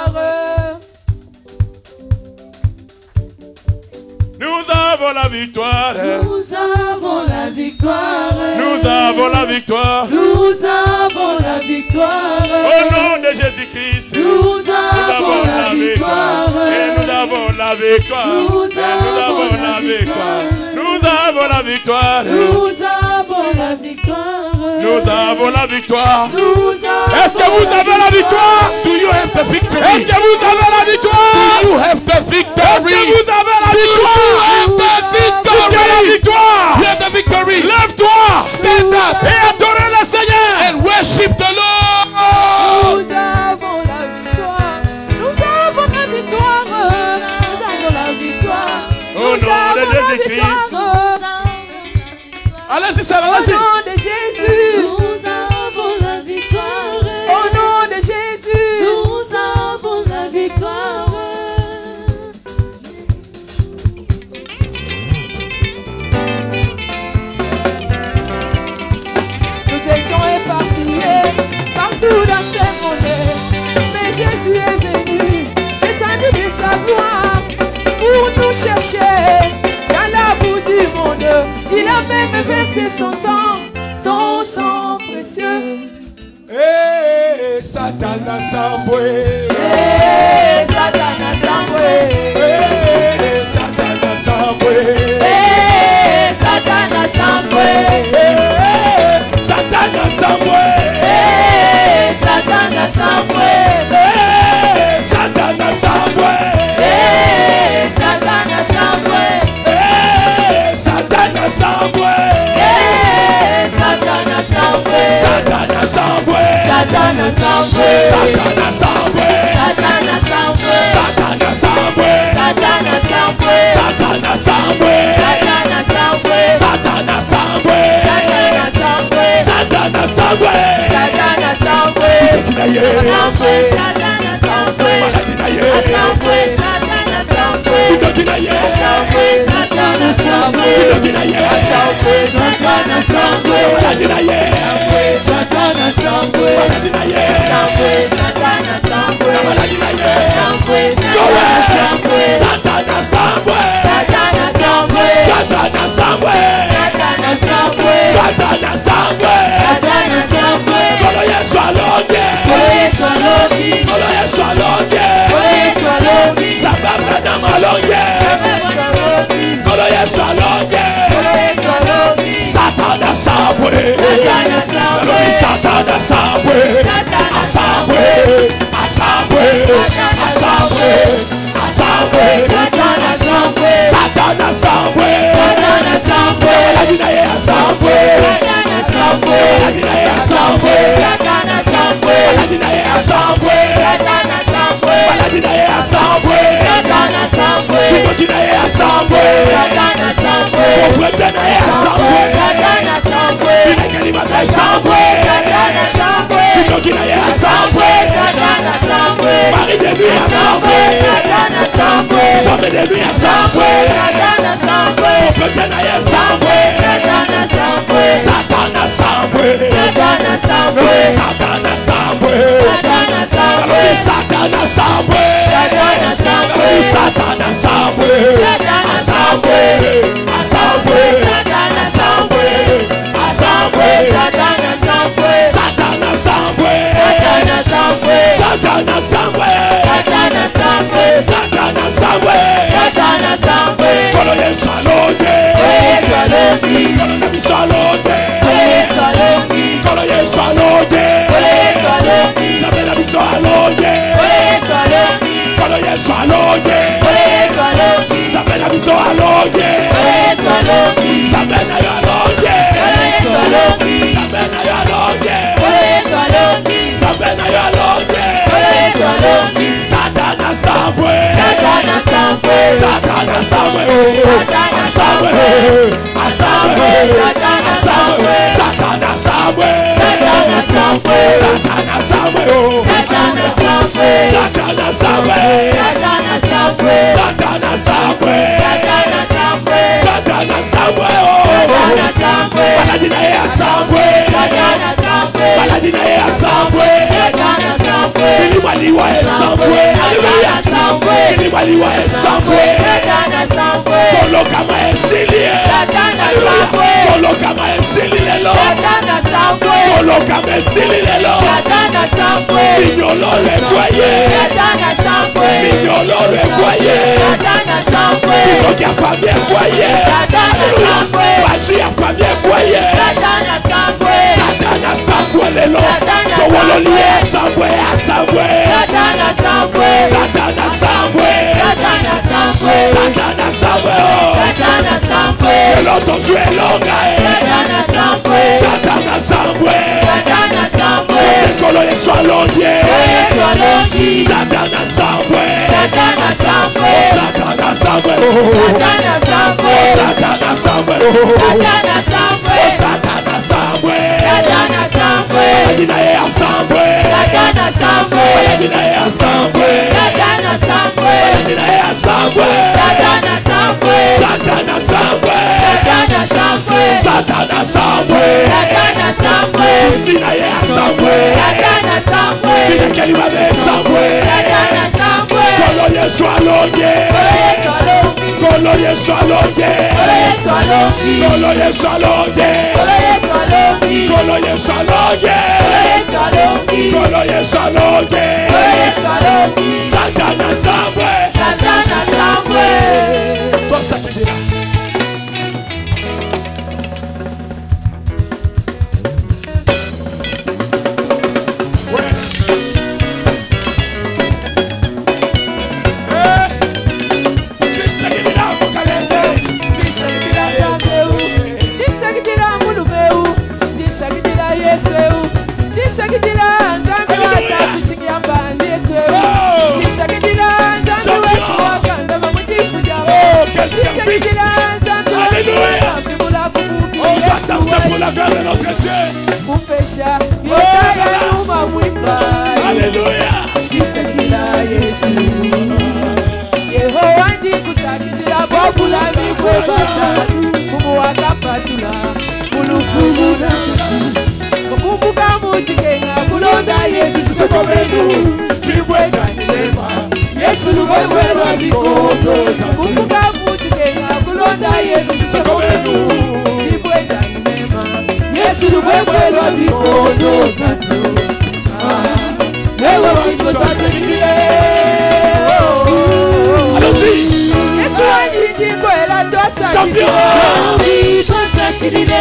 Nous avons la victoire. Nous avons la victoire. Nous avons la victoire. Nous avons la victoire. Au nom de Jésus-Christ, Nous avons la victoire. Et nous avons la victoire. Et nous avons la victoire. Nous avons la victoire. Nous avons la victoire. Nous avons la victoire. Nous avons Est-ce que vous avez la victoire? Do you have the victory? Est-ce que vous avez la victoire? Do you have the Est-ce victory? que vous avez la victoire? You have the Si tu as la victory. victoire, You have the victory. lève-toi Stand up et adorez le Seigneur. and worship the Lord. Nous avons la victoire. Nous avons la victoire. Nous avons la victoire. Au nom de Jésus-Christ. Allez-y, ça, Au allez-y. nom de Jésus. Nous avons la victoire. Au nom de Jésus. Nous avons la victoire. Nous étions éparpillés partout dans ce monde, mais Jésus est venu, descendu de sa gloire, pour nous chercher dans la boue du monde. Il a même versé son sang précieux. Hey, Satana Sambwe. Hey, Satana Sambwe. Hey, Satana Sambwe. Hey, Satana Sambwe. Hey, Satana Sambwe. Hey, Satana Sambwe. Hey, Satana Sambwe. Hey, Satana Sambwe. Hey, Satana Sambwe. Hey, Satana Sambwe. Satana Sambwe. Satana Sambwe. Satana Sambwe. Satana Sambwe. Satana Sambwe. Satana Sambwe. Satana Sambwe. Satana Sambwe. Satana Sambwe. Satana Sambwe. Satana Sambwe. Satana Sambwe. Kinaye. Sambwe. Satana Sambwe. Maladinaye. Sambwe. Satana Sambwe. Sambwe, Satana Sambwe, Satana Sambwe, Sambwe, Satana Sambwe, Sambwe, Satana Sambwe, Satana Sambwe, Satana Sambwe, Satana Sambwe, Satana Sambwe, Satana Sambwe, Kolo Yesu alonge, Kolo Yesu alonge, Kolo Yesu alonge, Kolo Yesu alonge, Sababra na malonge, Kolo Yesu alonge, Kolo Yesu alonge, Satana Sambwe, Satana Sambwe, Satana Sambwe, Asambwe, Asambwe, Asambwe, Asambwe, Satana Sambwe, Satana Sambwe, Satana Sambwe, Adina ye Asambwe, Satana Sambwe, Adina ye Asambwe, Satana Sambwe, Adina ye Asambwe, Satana Sambwe, Adina ye Asambwe, Satana Sambwe, Adina ye Asambwe, Satana Sambwe, Ofwetana ye Asambwe, Satana Sambwe, Inakelima ye Asambwe, Satana Sambwe, Adina ye Asambwe, Satana Sambwe, Marie de lui Asambwe, Satana Sambwe, Femme de lui Asambwe, Satana Sambwe, Ofwetana ye Asambwe, Satana Sambwe, Satana Sambwe, Satana Sambwe, Satana Sambwe, Satana Sambwe, Satana Sambwe, Satana Sambwe, Satana Sambwe, Satana Asambwe, Asambwe, Satana Asambwe, Asambwe, Satana Sambwe, Satana Sambwe, Satana Sambwe, Satana Sambwe, Satana Sambwe, Satana Sambwe, Satana Sambwe, Kolo Yesu alonge, Kolo Yesu alonge, Kolo Yesu alonge, Kolo Yesu alonge, Kolo Yesu alonge, Kolo Yesu alonge, Sabela biso alonge, Kolo Yesu alonge, Kolo Yesu alonge, Kolo Yesu alonge, Sabela biso alonge, Kolo Yesu alonge, Sabela yo alonge, Kolo Yesu alonge, Sabela yo alonge, Kolo Yesu alonge, Sabela yo alonge, Kolo Yesu alonge, Satana Sambwe, Satana Sambwe, Satana Sambwe, Satana Asambwe, Asambwe, Satana Asambwe, Satana Sambwe, Satana Sambwe, Satana Sambwe, Satana Sambwe, Satana Sambwe, Satana Sambwe, Satana Sambwe, Satana Sambwe, Satana Sambwe, Satana Sambwe, Paladina ye Asambwe, Satana Sambwe, Paladina ye Asambwe, Satana Sambwe, Minimaliwa ye Sambwe, Hallelujah, Sambwe, Minimaliwa ye Sambwe, Satana Sambwe, Kolokama ye Silie, Satana Hallelujah, Sambwe, Kolokama ye Silie lo, Satana Sambwe, Kolokama ye Silie lo, Satana Sambwe, Minyolo le kwaye, Satana Sambwe, Minyolo le kwaye, Satana Sambwe, Kinoki ya famille kwaye, Satana Sambwe, Maji ya famille kwaye, Satana Sambwe, Satana Sambwe lelo, Satana Kowololie Sambwe, Asambwe, Satana Sambwe, Satana Sambwe, Satana Sambwe, Satana Sambwe, oh, Satana Sambwe, Eloto zwe longa e, Satana Sambwe, Satana Sambwe, Satana Sambwe, Kolo Yesu alonge, Kolo Yesu alonge, Satana Sambwe, Satana Sambwe, Satana Sambwe, Satana Sambwe, Satana Sambwe, Satana Sambwe, Satana Sambwe, Satana Sambwe, Adina ye Asambwe, Satana Sambwe, Adina ye Asambwe, Satana Sambwe, Adina ye Asambwe, Satana Sambwe, Satana Sambwe, Satana Sambwe, Satana Sambwe, Satana Sambwe, Susina ye Asambwe, Satana Sambwe, Minakeliwa be Asambwe, Satana Sambwe, Kolo Yesu alonge, Kolo Yesu alonge, Kolo Yesu alonge, Kolo Yesu alonge, Kolo Yesu alonge, Kolo Yesu alonge, Kolo Yesu alonge, Kolo Yesu alonge, Kolo Yesu alonge, Kolo Yesu alonge, Satana Sambwe, Satana Sambwe. toi ça qui dit là. Pour la gloire de notre Dieu. Alléluia. Yehowa ndi kusakidira bobula mikwe batatu kuchikenga kulonda Yesu tusokomenu chibweta nilema Yesu lubwebwelwa bikondo takumbuka kuchikenga kulonda Yesu tusokomenu chibweta nilema Yesu lubwebwelwa bikondo tatu ewe wito twasekitile Allons-y. Yesu wanyinjiko ela twasakitile Champion. twasakitile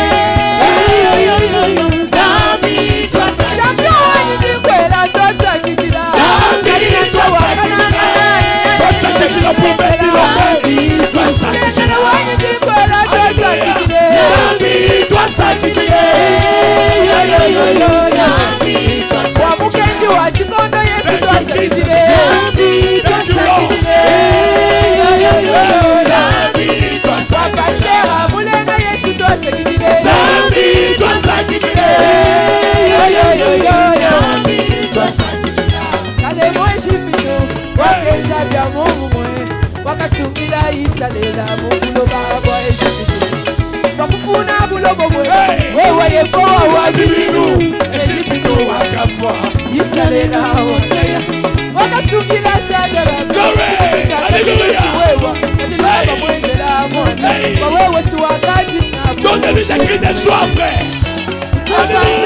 Champion wanyinjiko ela twasakitila Twasakitila pombe bilombe. Twasakitila wanyinjiko ela twasakitile Twasakitile. Wamukenzi wa chikondo Yesu twasakitile Wakastera mulenga Yesu twasakitile Kale mweshipino wakeza bya mumumwe wakasungila isalela mubuloba bwa Ejipito wakufuna bulobo bwe wewe yekowa wabilinu Ejipito Wakafwa. isalela wakaya wakasungila shadara wewe si wakati Donnez-lui des cris de joie, frère. Alléluia.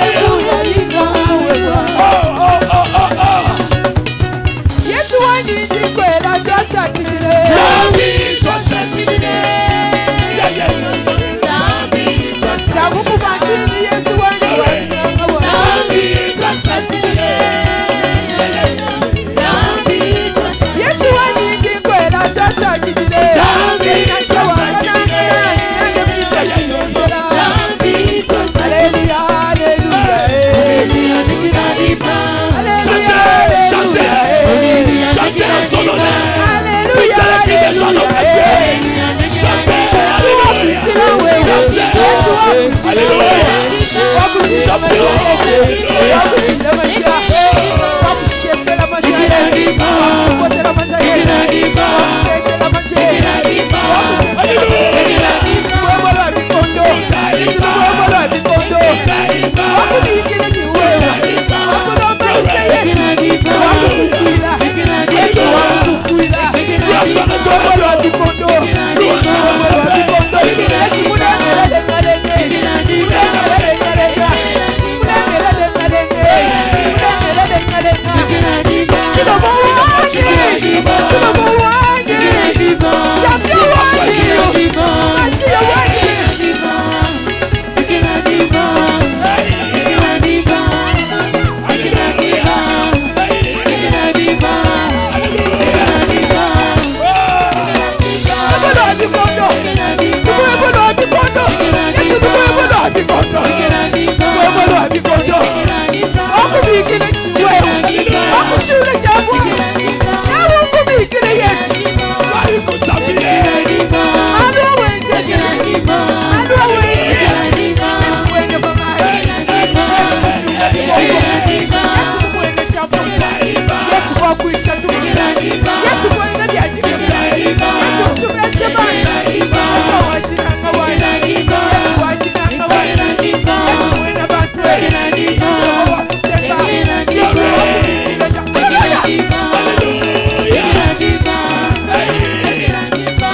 Oh, oh, oh, oh, oh. Yesu wanyinjikwela twasakitile Takukubatini Yesu wanyinjikwela Yesu wanyinjikwela twasakitile Chantez en son honneur. Poussez les cris de joie, nos chrétiens. Chantez, alléluia. Dansez, alléluia.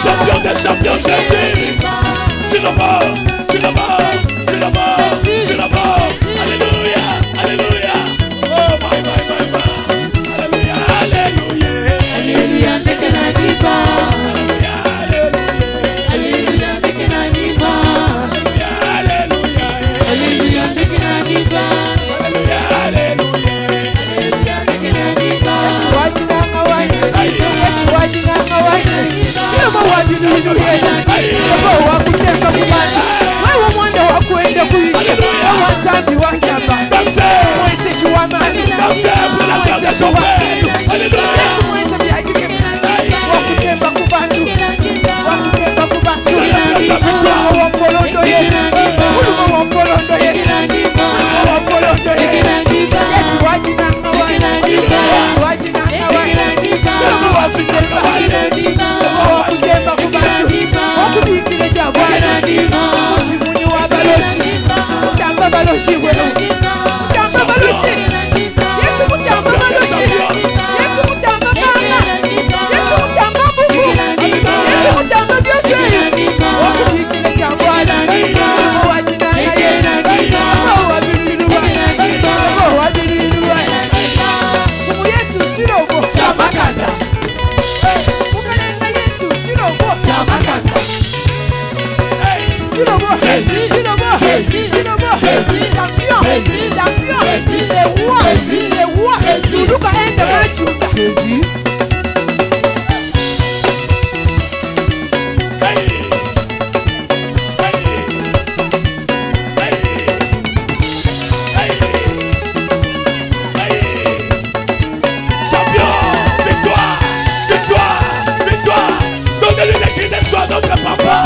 Champion, champion Jésus. Tu le mords, tu le mords, tu le mords, tu le mords. Alléluia, alléluia. Oh my, my, my, my. Alléluia, alléluia. Alléluia, Alléluia, Alléluia, Alléluia, alléluia. Alléluia, Alléluia, Baloshi, Jésus, dis le mot, Jésus, dis le mot, Jésus, champion, Jésus, champion, Jésus, les rois, Jésus, les rois, Jésus, nous quand même de Juda. Jésus. Notre papa,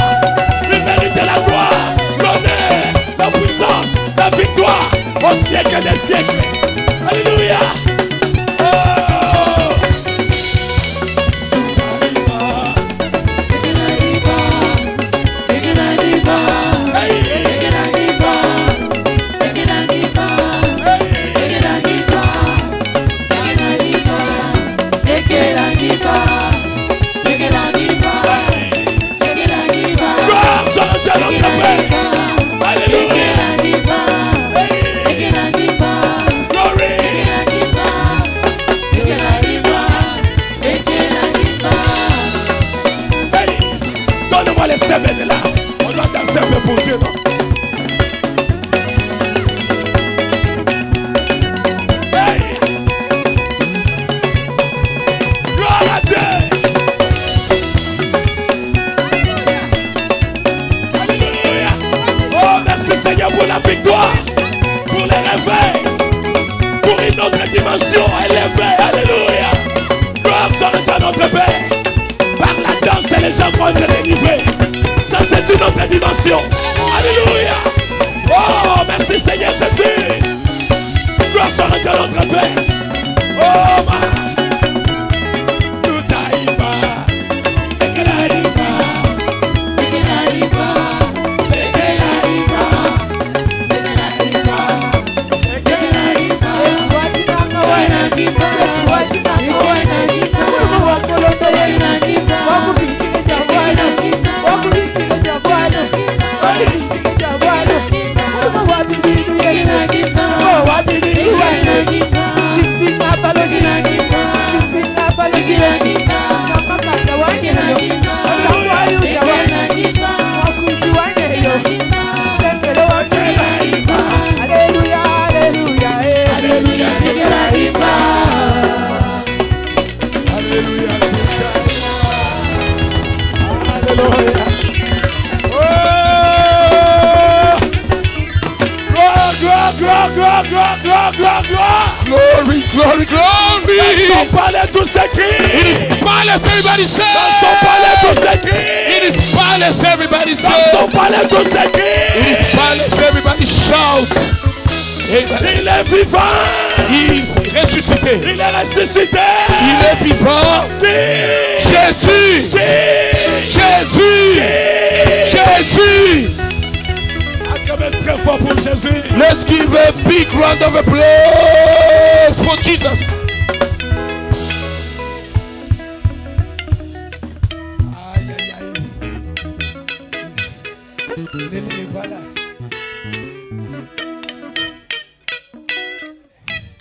il mérite la gloire, l'honneur, la puissance, la victoire au siècle des siècles. Alléluia. Donne-moi les semaines là. On doit danser un peu pour Dieu, non? Hey. Gloire à Dieu. Alléluia. Oh, merci Seigneur pour la victoire, pour les réveils, pour une autre dimension élevée. Alléluia. Gloire soit à notre Père. Par la danse, les gens vont être délivrés. Ça, c'est une autre dimension. Alléluia. Oh, merci Seigneur Jésus. Gloire soit à notre Père. Oh, ma. Tout aïba. Ekelaïba. Ekelaïba. Ekelaïba. Ekelaïba. Ekelaïba. Glory, glory, glory. Dans son palais tout s'écrit. It is palace, everybody say. Dans son palais tout s'écrit. It is palace, everybody say. Dans son palais tout s'écrit. It is palace, everybody shout. Amen. Il est vivant. Il est ressuscité. Il est ressuscité. Il est vivant. Jésus. Jésus. Jésus. Acclamez très fort pour Jésus. Let's give a big round of applause for Jesus. Aïe, aïe, aïe. Il n'est pas là.